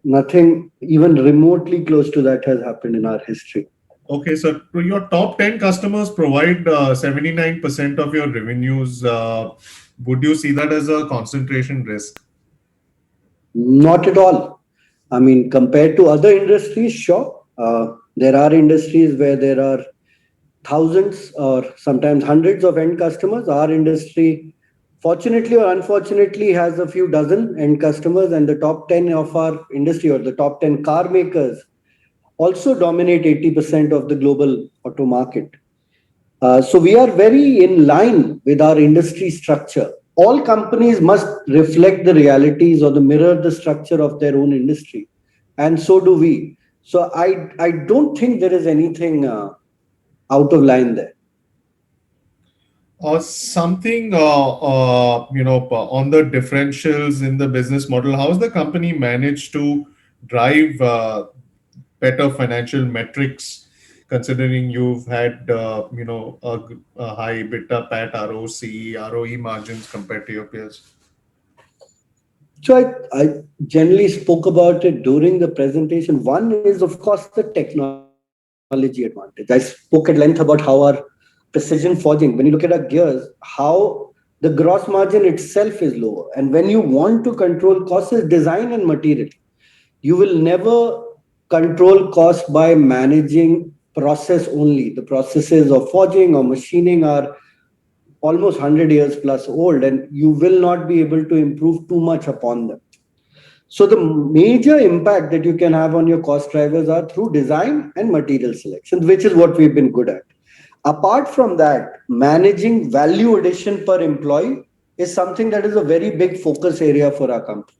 Speaker 4: nothing even remotely close to that has happened in our history.
Speaker 1: Okay, so to your top 10 customers provide 79% of your revenues. Would you see that as a concentration risk?
Speaker 4: Not at all. I mean, compared to other industries, sure. There are industries where there are thousands or sometimes hundreds of end customers. Our industry, fortunately or unfortunately, has a few dozen end customers, and the top 10 of our industry, or the top 10 car makers, also dominate 80% of the global auto market. So we are very in line with our industry structure. All companies must reflect the realities or the mirror the structure of their own industry, and so do we. So I don't think there is anything out of line there.
Speaker 1: Something on the differentials in the business model. How has the company managed to drive better financial metrics, considering you've had a high EBITDA, PAT, ROC, ROE margins compared to your peers?
Speaker 4: So I generally spoke about it during the presentation. One is, of course, the technology advantage. I spoke at length about how our precision forging, when you look at our gears, how the gross margin itself is lower. And when you want to control costs, is design and material. You will never control cost by managing process only. The processes of forging or machining are almost 100 years plus old, and you will not be able to improve too much upon them. So the major impact that you can have on your cost drivers are through design and material selection, which is what we've been good at. Apart from that, managing value addition per employee is something that is a very big focus area for our company.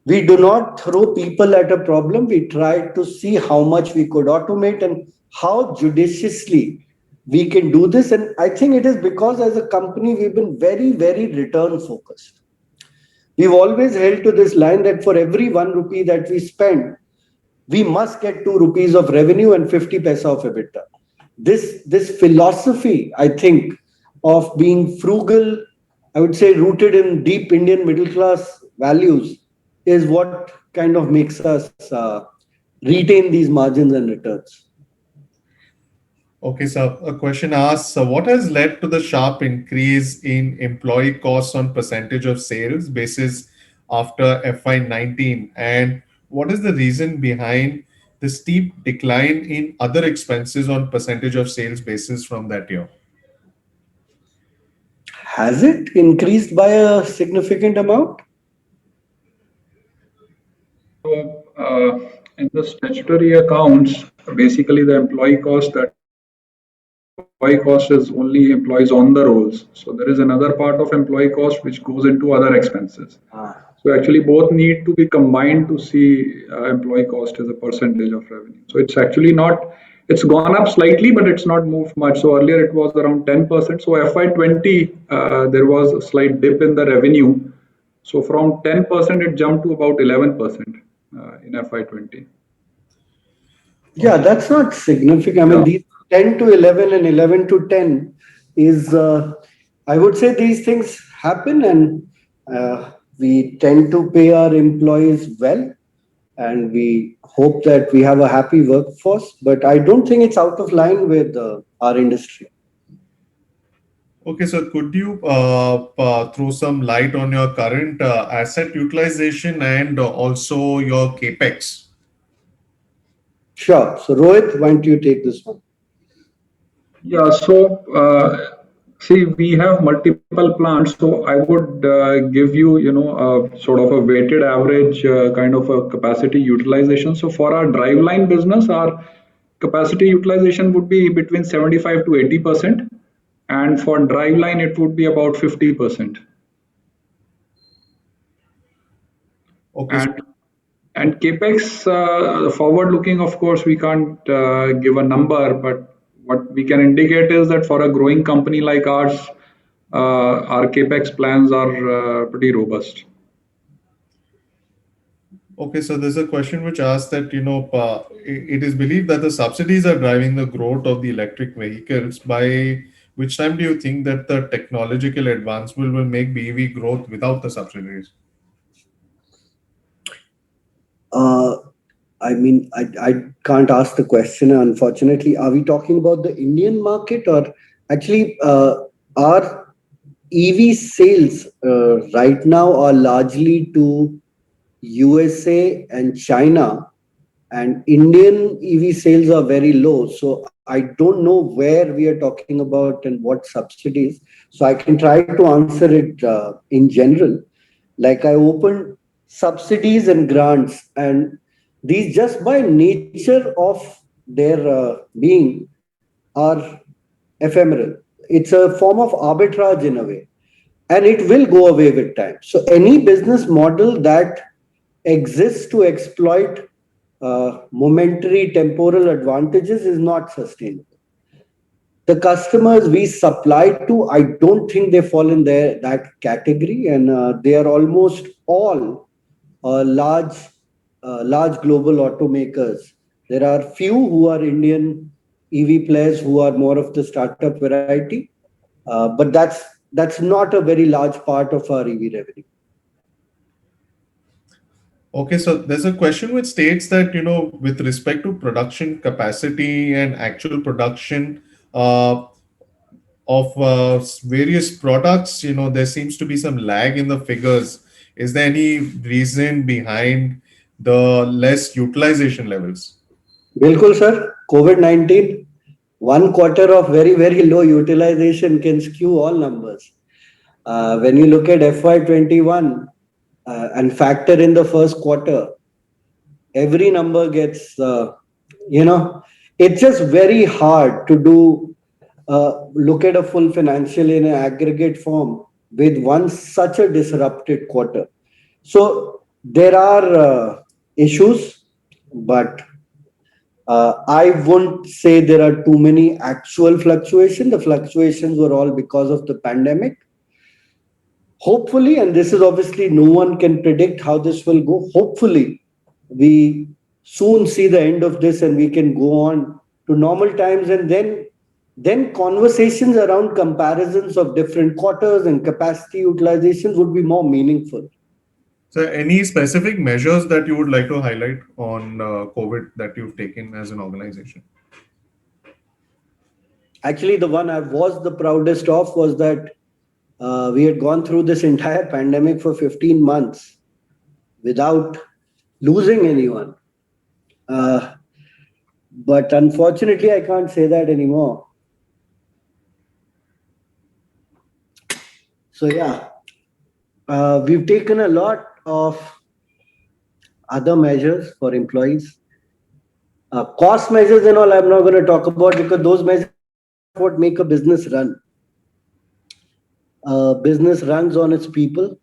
Speaker 4: We do not throw people at a problem. We try to see how much we could automate and how judiciously we can do this. And I think it is because as a company, we've been very, very return focused. We've always held to this line that for every 1 rupee that we spend, we must get 2 rupees of revenue and 50 paisa of EBITDA. This philosophy, I think, of being frugal, I would say rooted in deep Indian middle class values, is what kind of makes us retain these margins and returns.
Speaker 1: Okay, so a question asks, what has led to the sharp increase in employee costs on percentage of sales basis after FY19? And what is the reason behind the steep decline in other expenses on percentage of sales basis from that year?
Speaker 4: Has it increased by a significant amount?
Speaker 5: So, in the statutory accounts, basically the employee cost is only employees on the rolls. So there is another part of employee cost which goes into other expenses. So actually both need to be combined to see employee cost as a percentage of revenue. So it's actually not, it's gone up slightly, but it's not moved much. So earlier it was around 10%. So FY20, there was a slight dip in the revenue. So from 10%, it jumped to about 11% in FY20.
Speaker 4: Yeah, that's not significant. I mean, these 10 to 11 and 11 to 10 is, I would say these things happen, and we tend to pay our employees well, and we hope that we have a happy workforce, but I don't think it's out of line with our industry.
Speaker 1: Okay, so could you throw some light on your current asset utilization and also your capex?
Speaker 4: Sure. So Rohit, why don't you take this one?
Speaker 5: Yeah, so see, we have multiple plants, so I would give you, a sort of a weighted average kind of a capacity utilization. So for our driveline business, our capacity utilization would be between 75 to 80%, and for driveline, it would be about 50%.
Speaker 1: Okay, so
Speaker 5: And capex, forward looking, of course, we can't give a number, but what we can indicate is that for a growing company like ours, our capex plans are pretty robust.
Speaker 1: Okay, so there's a question which asks that, it is believed that the subsidies are driving the growth of the electric vehicles. By which time do you think that the technological advancement will make BEV growth without the subsidies?
Speaker 4: I mean, I can't ask the question, unfortunately. Are we talking about the Indian market, or actually our EV sales right now are largely to USA and China, and Indian EV sales are very low. So I don't know where we are talking about and what subsidies. So I can try to answer it in general. Like I opened subsidies and grants, and these just by nature of their being are ephemeral. It's a form of arbitrage in a way, and it will go away with time. So any business model that exists to exploit momentary temporal advantages is not sustainable. The customers we supply to, I don't think they fall in that category, and they are almost all large global automakers. There are few who are Indian EV players who are more of the startup variety, but that's not a very large part of our EV revenue.
Speaker 1: Okay, so there's a question which states that, with respect to production capacity and actual production of various products, there seems to be some lag in the figures. Is there any reason behind the less utilization levels?
Speaker 4: Bilkul, sir. COVID-19, 1 quarter of very, very low utilization can skew all numbers. When you look at FY21 and factor in the first quarter, every number gets, it's just very hard to do, look at a full financial in an aggregate form with such a disrupted quarter. So there are issues, but I won't say there are too many actual fluctuations. The fluctuations were all because of the pandemic. Hopefully, and this is obviously no one can predict how this will go. Hopefully, we soon see the end of this and we can go on to normal times, and then conversations around comparisons of different quarters and capacity utilizations would be more meaningful.
Speaker 1: So, any specific measures that you would like to highlight on COVID that you've taken as an organization?
Speaker 4: Actually, the one I was the proudest of was that we had gone through this entire pandemic for 15 months without losing anyone. But unfortunately, I can't say that anymore. So, yeah, we've taken a lot of other measures for employees. Cost measures and all, I'm not going to talk about because those measures are what make a business run. Business runs on its people.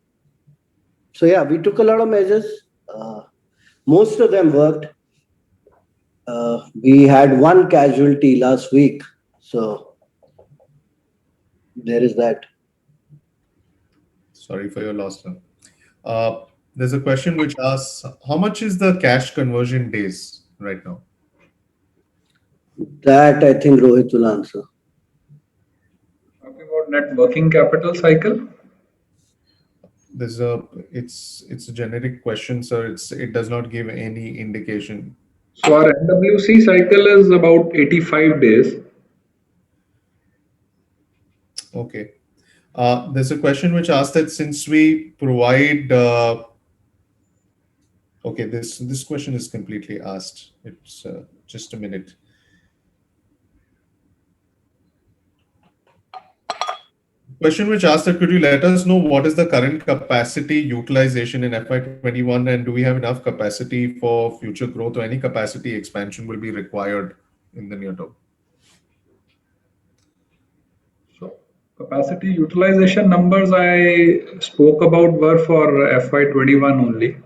Speaker 4: So, yeah, we took a lot of measures. Most of them worked. We had one casualty last week. So, there is that.
Speaker 1: Sorry for your loss, sir. There's a question which asks, how much is the cash conversion days right now?
Speaker 4: That I think Rohit will answer.
Speaker 5: Talking about net working capital cycle.
Speaker 1: It's a generic question, sir. It does not give any indication.
Speaker 5: So our NWC cycle is about 85 days.
Speaker 1: Okay. There's a question which asks that since we provide, okay, this question is completely asked. It's just a minute. Question which asks that could you let us know what is the current capacity utilization in FY21 and do we have enough capacity for future growth or any capacity expansion will be required in the near term?
Speaker 5: So capacity utilization numbers I spoke about were for FY21 only.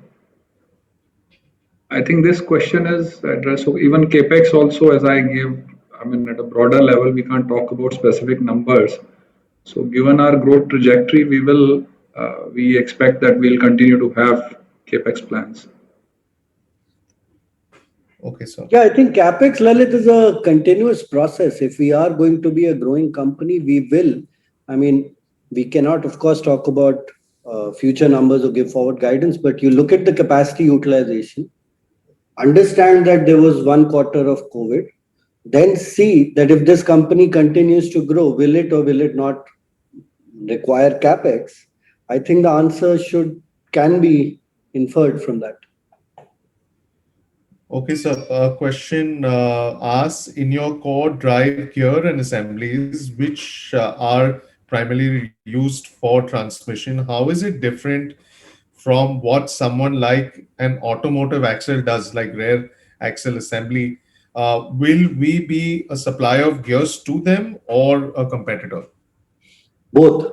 Speaker 5: I think this question is addressed. So even capex also, as I gave, I mean, at a broader level, we can't talk about specific numbers. So given our growth trajectory, we expect that we'll continue to have capex plans.
Speaker 1: Okay, sir.
Speaker 4: Yeah, I think CapEx, Lalit, is a continuous process. If we are going to be a growing company, we will. I mean, we cannot, of course, talk about future numbers or give forward guidance, but you look at the capacity utilization, understand that there was 1 quarter of COVID, then see that if this company continues to grow, will it or will it not require CapEx? I think the answer can be inferred from that.
Speaker 1: Okay, sir. Question asks, in your core drive gear and assemblies, which are primarily used for transmission, how is it different from what someone like an automotive axle does, like rear axle assembly? Will we be a supplier of gears to them or a competitor?
Speaker 4: Both.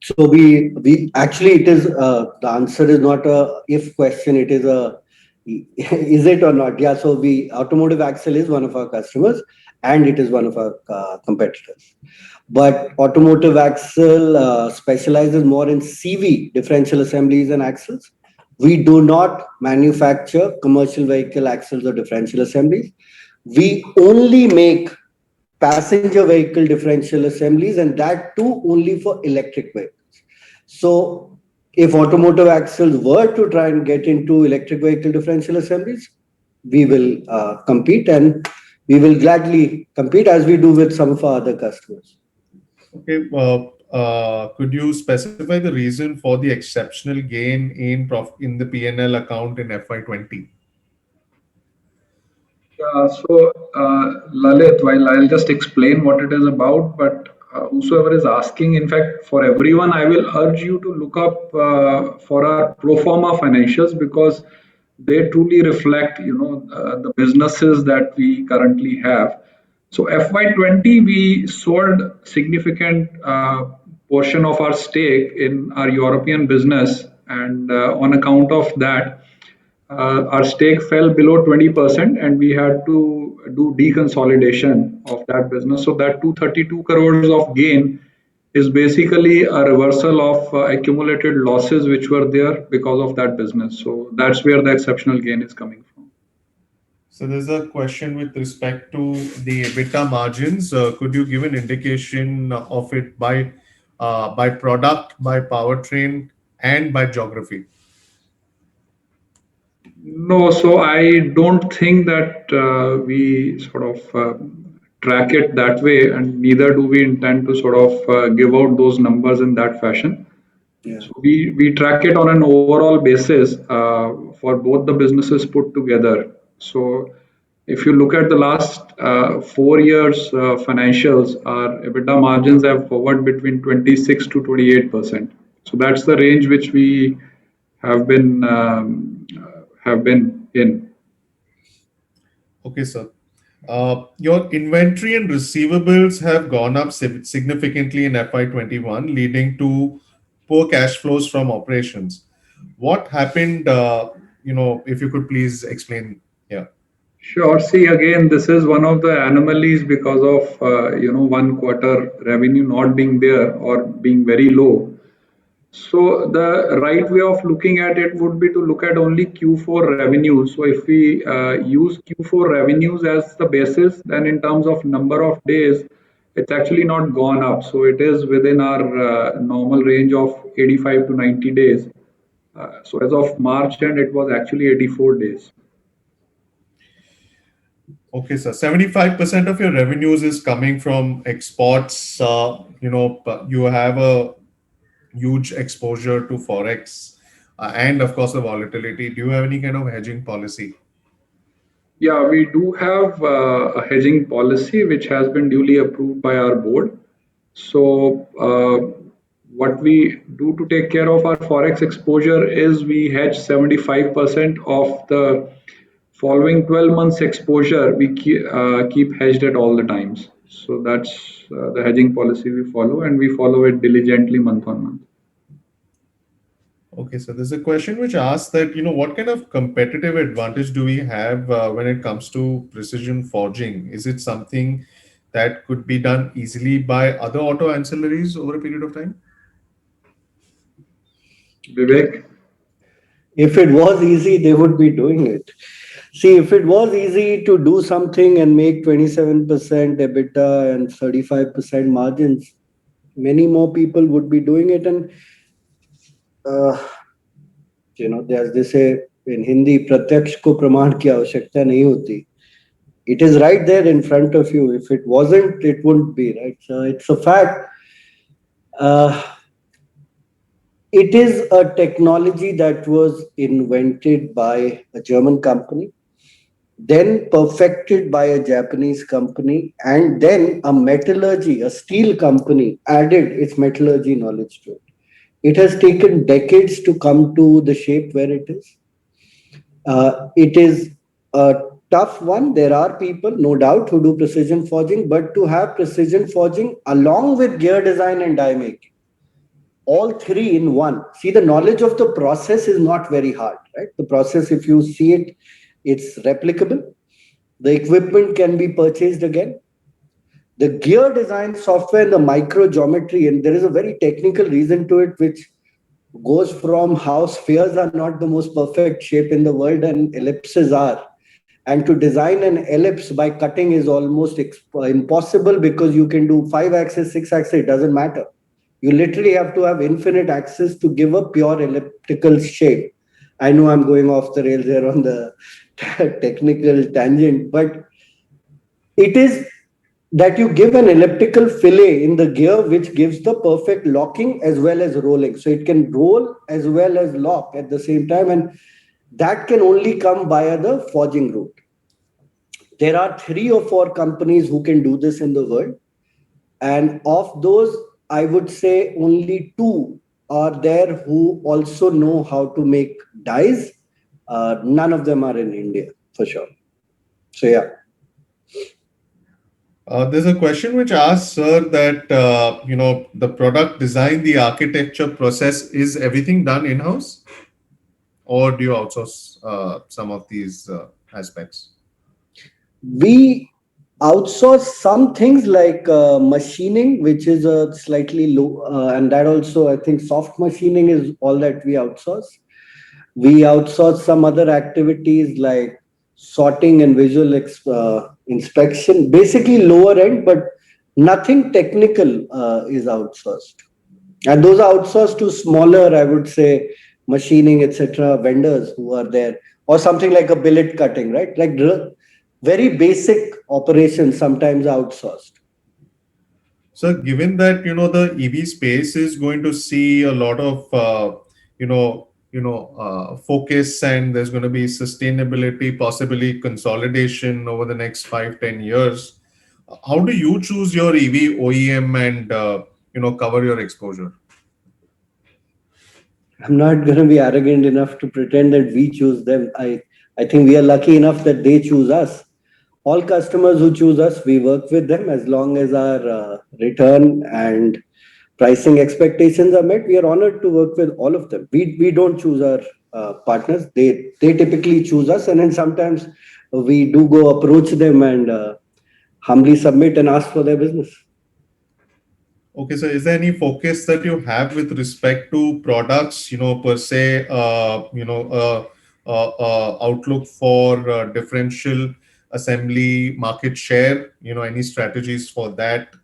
Speaker 4: So we actually, it is the answer is not a if question, it is a is it or not. Yeah, so automotive axle is one of our customers and it is one of our competitors, but automotive axle specializes more in CV, differential assemblies and axles. We do not manufacture commercial vehicle axles or differential assemblies. We only make passenger vehicle differential assemblies, and that too only for electric vehicles. So if automotive axles were to try and get into electric vehicle differential assemblies, we will compete, and we will gladly compete as we do with some of our other customers.
Speaker 1: Okay. Could you specify the reason for the exceptional gain in the P&L account in FY20?
Speaker 5: So, Lalit, while I'll just explain what it is about, but whosoever is asking, in fact, for everyone, I will urge you to look up for our pro forma financials because they truly reflect, the businesses that we currently have. So, FY20, we sold significant portion of our stake in our European business, and on account of that, our stake fell below 20% and we had to do deconsolidation of that business. So that 232 crores of gain is basically a reversal of accumulated losses which were there because of that business. So that's where the exceptional gain is coming from.
Speaker 1: So there's a question with respect to the EBITDA margins. Could you give an indication of it by product, by powertrain, and by geography?
Speaker 5: No, so I don't think that we sort of track it that way, and neither do we intend to sort of give out those numbers in that fashion.
Speaker 4: Yeah.
Speaker 5: So we track it on an overall basis for both the businesses put together. So if you look at the last 4 years financials, our EBITDA margins have hovered between 26 to 28%. So that's the range which we have been in.
Speaker 1: Okay, sir. Your inventory and receivables have gone up significantly in FY21, leading to poor cash flows from operations. What happened? If you could please explain here.
Speaker 5: Sure. See, again, this is one of the anomalies because of 1 quarter revenue not being there or being very low. So the right way of looking at it would be to look at only Q4 revenues. So if we use Q4 revenues as the basis, then in terms of number of days, it's actually not gone up. So it is within our normal range of 85 to 90 days. So as of March end, it was actually 84 days.
Speaker 1: Okay, sir. 75% of your revenues is coming from exports. You have a huge exposure to forex and, of course, the volatility. Do you have any kind of hedging policy?
Speaker 5: Yeah, we do have a hedging policy which has been duly approved by our board. So, what we do to take care of our forex exposure is we hedge 75% of the following 12 months exposure. We keep hedged at all the times. So that's the hedging policy we follow, and we follow it diligently month on month.
Speaker 1: Okay, so there's a question which asks that, what kind of competitive advantage do we have when it comes to precision forging? Is it something that could be done easily by other auto ancillaries over a period of time?
Speaker 5: Vivek?
Speaker 4: If it was easy, they would be doing it. See, if it was easy to do something and make 27% EBITDA and 35% margins, many more people would be doing it. And, as they say in Hindi, pratyaksh ko praman ki avashyakta nahi hoti. It is right there in front of you. If it wasn't, it wouldn't be, right? So it's a fact. It is a technology that was invented by a German company, then perfected by a Japanese company, and then a steel company added its metallurgy knowledge to it. It has taken decades to come to the shape where it is. It is a tough one. There are people, no doubt, who do precision forging, but to have precision forging along with gear design and die making, all three in one. See, the knowledge of the process is not very hard, right? The process, if you see it, it's replicable. The equipment can be purchased again. The gear design software, the micro geometry, and there is a very technical reason to it, which goes from how spheres are not the most perfect shape in the world and ellipses are. And to design an ellipse by cutting is almost impossible because you can do 5-axis, 6-axis, it doesn't matter. You literally have to have infinite axis to give a pure elliptical shape. I know I'm going off the rails here on the technical tangent, but it is that you give an elliptical fillet in the gear which gives the perfect locking as well as rolling. So it can roll as well as lock at the same time, and that can only come via the forging route. There are 3 or 4 companies who can do this in the world, and of those, I would say only 2 are there who also know how to make dies. None of them are in India, for sure. So, yeah.
Speaker 1: There's a question which asks, sir, that, the product design, the architecture process, is everything done in-house? Or do you outsource some of these aspects?
Speaker 4: We outsource some things like machining, which is a slightly low, and that also, I think soft machining is all that we outsource. We outsource some other activities like sorting and visual inspection, basically lower end, but nothing technical is outsourced. And those are outsourced to smaller, I would say, machining, etc., vendors who are there, or something like a billet cutting, right? Like very basic operations sometimes outsourced.
Speaker 1: So, given that the EV space is going to see a lot of focus, and there's going to be sustainability, possibly consolidation over the next 5-10 years, how do you choose your EV OEM and cover your exposure?
Speaker 4: I'm not going to be arrogant enough to pretend that we choose them. I think we are lucky enough that they choose us. All customers who choose us, we work with them as long as our return and pricing expectations are met. We are honored to work with all of them. We don't choose our partners. They typically choose us, and then sometimes we do go approach them and humbly submit and ask for their business.
Speaker 1: Okay, so is there any focus that you have with respect to products, per se, outlook for differential assembly market share, any strategies for that?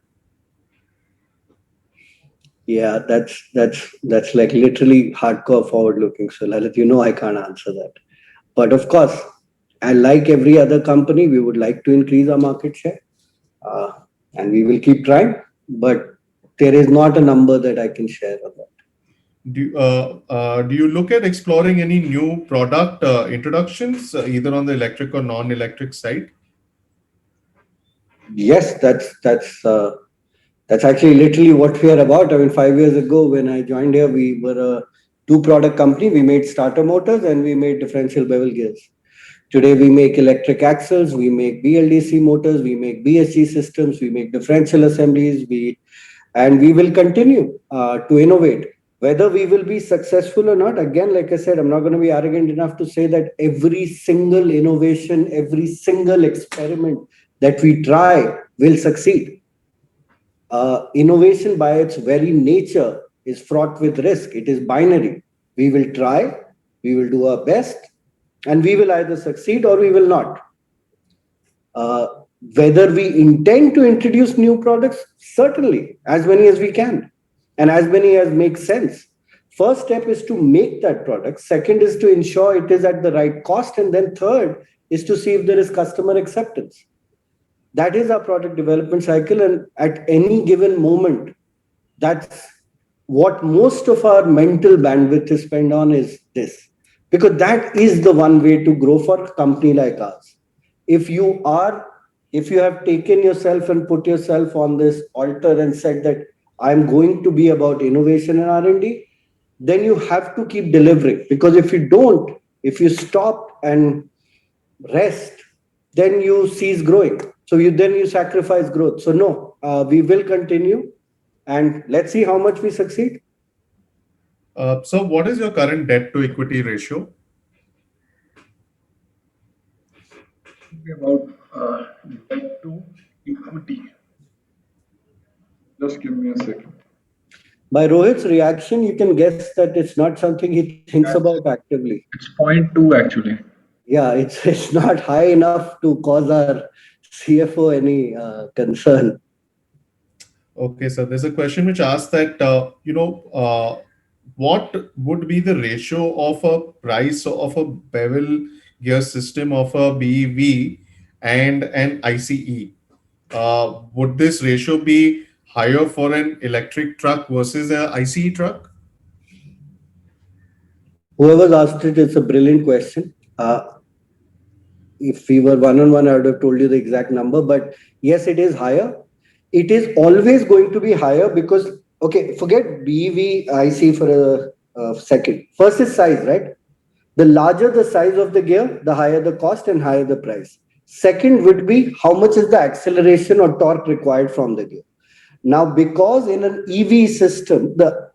Speaker 4: Yeah, that's like literally hardcore forward looking. So Lalit, I can't answer that. But of course, and like every other company, we would like to increase our market share, uh, and we will keep trying. But there is not a number that I can share on that.
Speaker 1: Do you look at exploring any new product introductions, either on the electric or non-electric side?
Speaker 4: Yes, that's actually literally what we are about. I mean, 5 years ago when I joined here, we were a two-product company. We made starter motors and we made differential bevel gears. Today, we make electric axles, we make BLDC motors, we make BSG systems, we make differential assemblies, and we will continue to innovate. Whether we will be successful or not, again, like I said, I'm not going to be arrogant enough to say that every single innovation, every single experiment that we try will succeed. Innovation by its very nature is fraught with risk. It is binary. We will try, we will do our best, and we will either succeed or we will not. Uh, Whether we intend to introduce new products, certainly, as many as we can, and as many as make sense. First step is to make that product. Second is to ensure it is at the right cost. And then third is to see if there is customer acceptance. That is our product development cycle. And at any given moment, that's what most of our mental bandwidth is spent on is this. Because that is the one way to grow for a company like ours. If you have taken yourself and put yourself on this altar and said that I'm going to be about innovation and R&D, then you have to keep delivering. Because if you don't, if you stop and rest, then you cease growing. So you sacrifice growth. So no, we will continue, and let's see how much we succeed.
Speaker 1: So, what is your current debt to equity ratio?
Speaker 5: About debt to equity. Just give me a second.
Speaker 4: By Rohit's reaction, you can guess that it's not something he thinks about actively.
Speaker 5: It's 0.2 actually.
Speaker 4: Yeah, it's not high enough to cause our CFO any concern.
Speaker 1: Okay, so there's a question which asks that, what would be the ratio of a price of a bevel gear system of a BEV and an ICE? Would this ratio be higher for an electric truck versus an ICE truck?
Speaker 4: Whoever's asked it, it's a brilliant question. If we were one-on-one, I would have told you the exact number. But yes, it is higher. It is always going to be higher because, okay, forget BEV, IC for a second. First is size, right? The larger the size of the gear, the higher the cost and higher the price. Second would be how much is the acceleration or torque required from the gear. Now, because in an EV system, the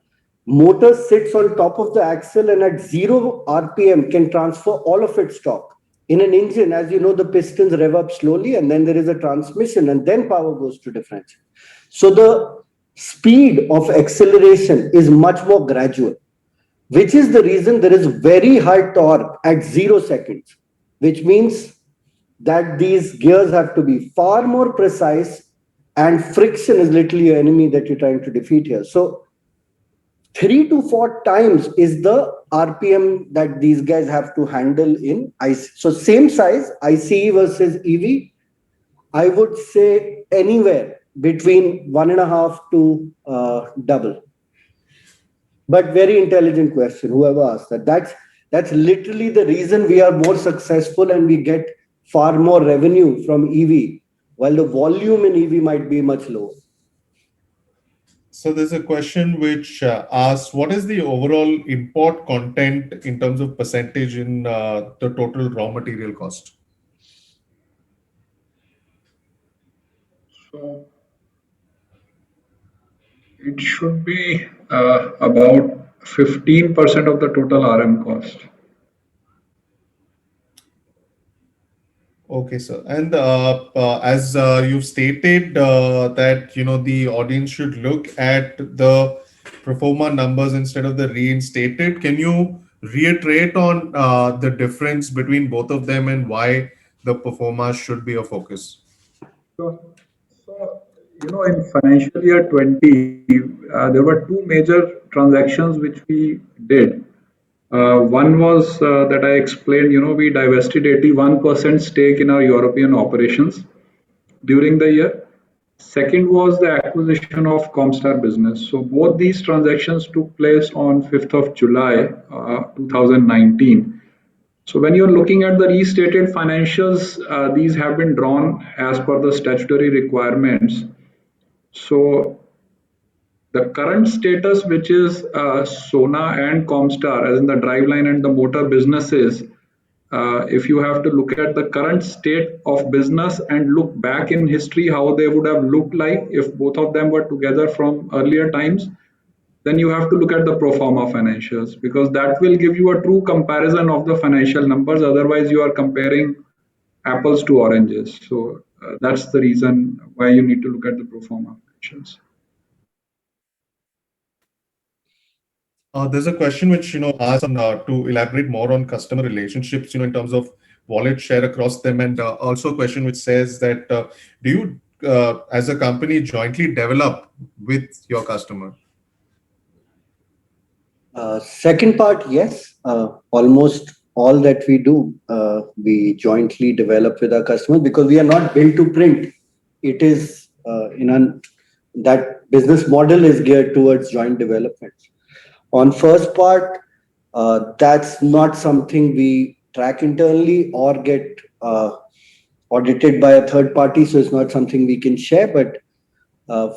Speaker 4: motor sits on top of the axle and at 0 RPM can transfer all of its torque. In an engine, as you know, the pistons rev up slowly and then there is a transmission and then power goes to differential. So the speed of acceleration is much more gradual, which is the reason there is very high torque at 0 seconds, which means that these gears have to be far more precise and friction is literally your enemy that you're trying to defeat here. So 3 to 4 times is the RPM that these guys have to handle in ICE. So same size, ICE versus EV, I would say anywhere between 1.5 to double. But very intelligent question, whoever asked that. That's literally the reason we are more successful and we get far more revenue from EV, while the volume in EV might be much lower.
Speaker 1: So there's a question which asks, what is the overall import content in terms of percentage in the total raw material cost?
Speaker 5: So it should be about 15% of the total RM cost.
Speaker 1: Okay, sir. And as you've stated that the audience should look at the pro forma numbers instead of the reinstated, can you reiterate on the difference between both of them and why the pro forma should be a focus?
Speaker 5: So, in financial year 20, there were two major transactions which we did. One was that I explained, we divested 81% stake in our European operations during the year. Second was the acquisition of Comstar business. So both these transactions took place on 5th of July 2019. So when you're looking at the restated financials, these have been drawn as per the statutory requirements. So the current status, which is Sona and Comstar, as in the driveline and the motor businesses, if you have to look at the current state of business and look back in history how they would have looked like if both of them were together from earlier times, then you have to look at the pro forma financials, because that will give you a true comparison of the financial numbers. Otherwise, you are comparing apples to oranges. So that's the reason why you need to look at the pro forma financials.
Speaker 1: There's a question which asks to elaborate more on customer relationships, in terms of wallet share across them, and also a question which says that do you, as a company, jointly develop with your customer?
Speaker 4: Second part, yes. Almost all that we do, we jointly develop with our customers because we are not built to print. It is that business model is geared towards joint development. On first part, that's not something we track internally or get audited by a third party, so it's not something we can share. But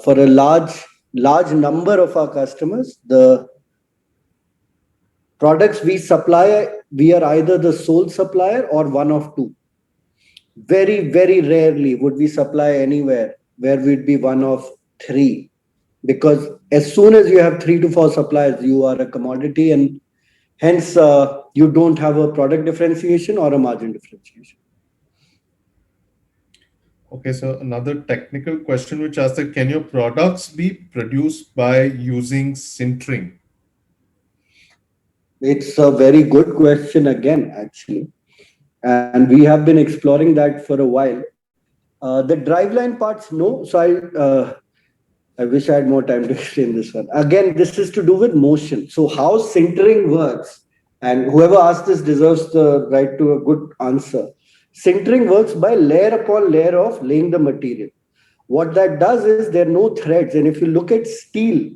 Speaker 4: for a large number of our customers, the products we supply, we are either the sole supplier or one of two. Very, very rarely would we supply anywhere where we'd be one of three. Because as soon as you have 3 to 4 suppliers, you are a commodity, and hence you don't have a product differentiation or a margin differentiation.
Speaker 1: Okay, so another technical question which asks that can your products be produced by using sintering?
Speaker 4: It's a very good question again, actually. And we have been exploring that for a while. The driveline parts, no. So I wish I had more time to explain this one. Again, this is to do with motion. So how sintering works, and whoever asked this deserves the right to a good answer. Sintering works by layer upon layer of laying the material. What that does is there are no threads. And if you look at steel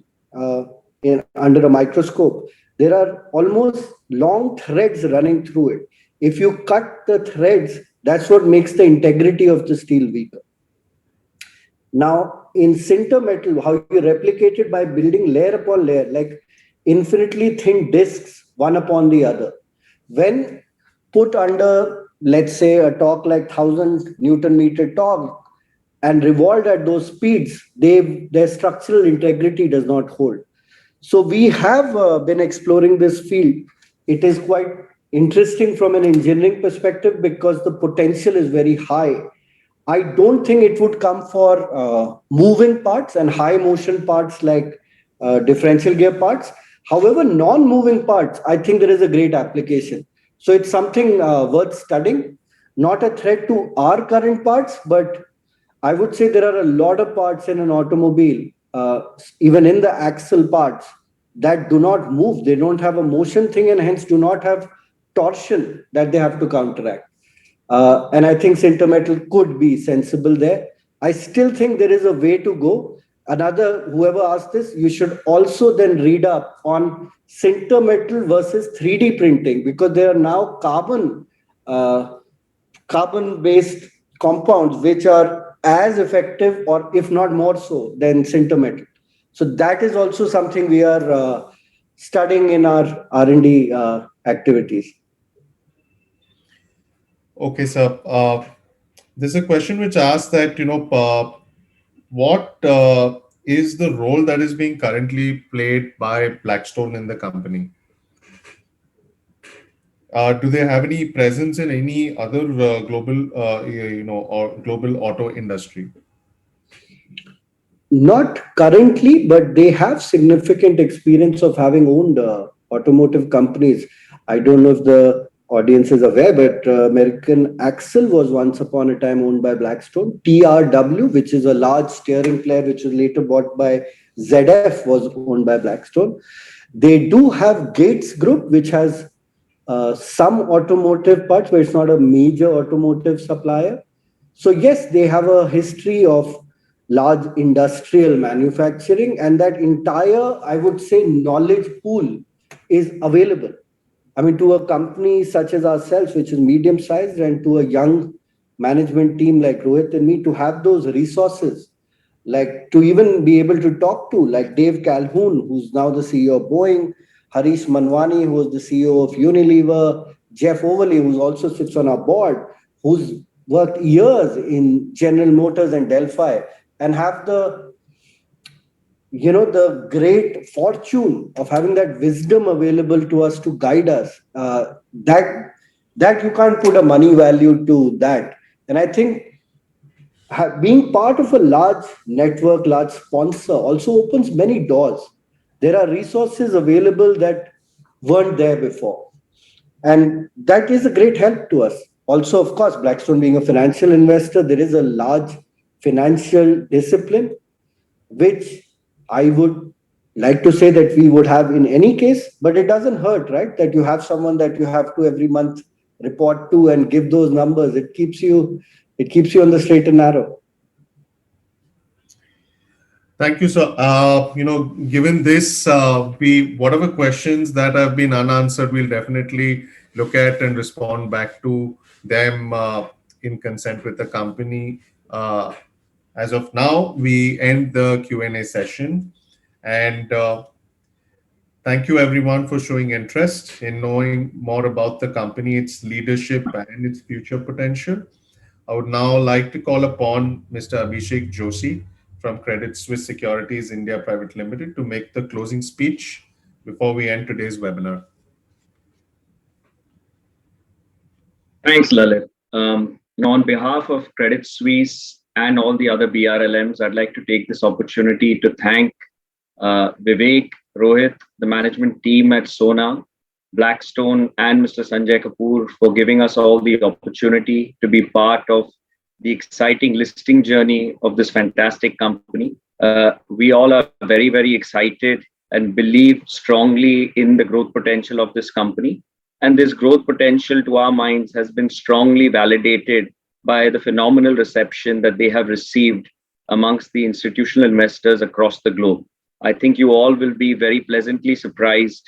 Speaker 4: under a microscope, there are almost long threads running through it. If you cut the threads, that's what makes the integrity of the steel weaker. Now, in sinter metal, how you replicate it by building layer upon layer, like infinitely thin discs, one upon the other. When put under, let's say, a torque like 1000 Newton meter torque and revolved at those speeds, their structural integrity does not hold. So we have been exploring this field. It is quite interesting from an engineering perspective because the potential is very high. I don't think it would come for moving parts and high motion parts like differential gear parts. However, non-moving parts, I think there is a great application. So it's something worth studying. Not a threat to our current parts, but I would say there are a lot of parts in an automobile, even in the axle parts, that do not move. They don't have a motion thing and hence do not have torsion that they have to counteract. And I think Sinter Metal could be sensible there. I still think there is a way to go. Whoever asked this, you should also then read up on Sinter Metal versus 3D printing, because there are now carbon-based compounds which are as effective, or if not more so, than Sinter Metal. So that is also something we are studying in our R&D activities.
Speaker 1: Okay, sir. There's a question which asks that, what is the role that is being currently played by Blackstone in the company? Do they have any presence in any other global, or global auto industry?
Speaker 4: Not currently, but they have significant experience of having owned automotive companies. I don't know if the audience is aware, but American Axle was once upon a time owned by Blackstone. TRW, which is a large steering player, which was later bought by ZF, was owned by Blackstone. They do have Gates Group, which has some automotive parts, but it's not a major automotive supplier. So yes, they have a history of large industrial manufacturing, and that entire, I would say, knowledge pool is available. I mean, to a company such as ourselves, which is medium sized, and to a young management team like Rohit and me, to have those resources, like to even be able to talk to, like Dave Calhoun, who's now the CEO of Boeing, Harish Manwani, who was the CEO of Unilever, Jeff Overley, who also sits on our board, who's worked years in General Motors and Delphi, and have the great fortune of having that wisdom available to us to guide us, that you can't put a money value to that. And I think being part of a large network, large sponsor, also opens many doors. There are resources available that weren't there before, and that is a great help to us. Also, of course, Blackstone being a financial investor, there is a large financial discipline, which I would like to say that we would have in any case, but it doesn't hurt, right? That you have someone that you have to every month report to and give those numbers. It keeps you on the straight and narrow.
Speaker 1: Thank you, sir. Given this, whatever questions that have been unanswered, we'll definitely look at and respond back to them in consent with the company. As of now, we end the Q&A session, and thank you everyone for showing interest in knowing more about the company, its leadership, and its future potential. I would now like to call upon Mr. Abhishek Joshi from Credit Suisse Securities India Private Limited to make the closing speech before we end today's webinar.
Speaker 6: Thanks, Lalit. On behalf of Credit Suisse and all the other BRLMs, I'd like to take this opportunity to thank Vivek, Rohit, the management team at Sona, Blackstone, and Mr. Sanjay Kapoor for giving us all the opportunity to be part of the exciting listing journey of this fantastic company. We all are very, very excited and believe strongly in the growth potential of this company. And this growth potential, to our minds, has been strongly validated by the phenomenal reception that they have received amongst the institutional investors across the globe. I think you all will be very pleasantly surprised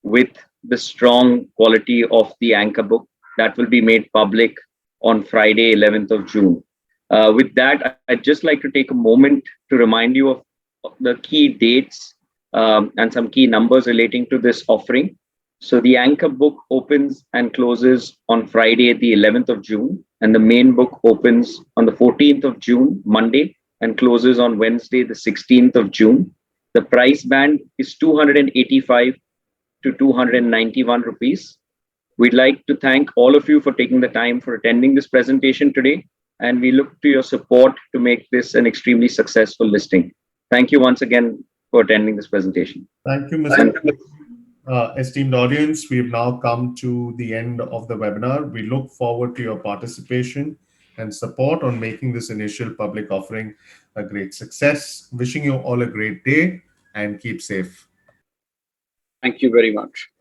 Speaker 6: with the strong quality of the anchor book that will be made public on Friday, 11th of June. With that, I'd just like to take a moment to remind you of the key dates and some key numbers relating to this offering. So the anchor book opens and closes on Friday, the 11th of June, and the main book opens on the 14th of June, Monday, and closes on Wednesday, the 16th of June. The price band is 285 to 291 rupees. We'd like to thank all of you for taking the time for attending this presentation today, and we look to your support to make this an extremely successful listing. Thank you once again for attending this presentation.
Speaker 1: Thank you, Mr. Esteemed audience. We've now come to the end of the webinar. We look forward to your participation and support on making this initial public offering a great success. Wishing you all a great day and keep safe.
Speaker 7: Thank you very much.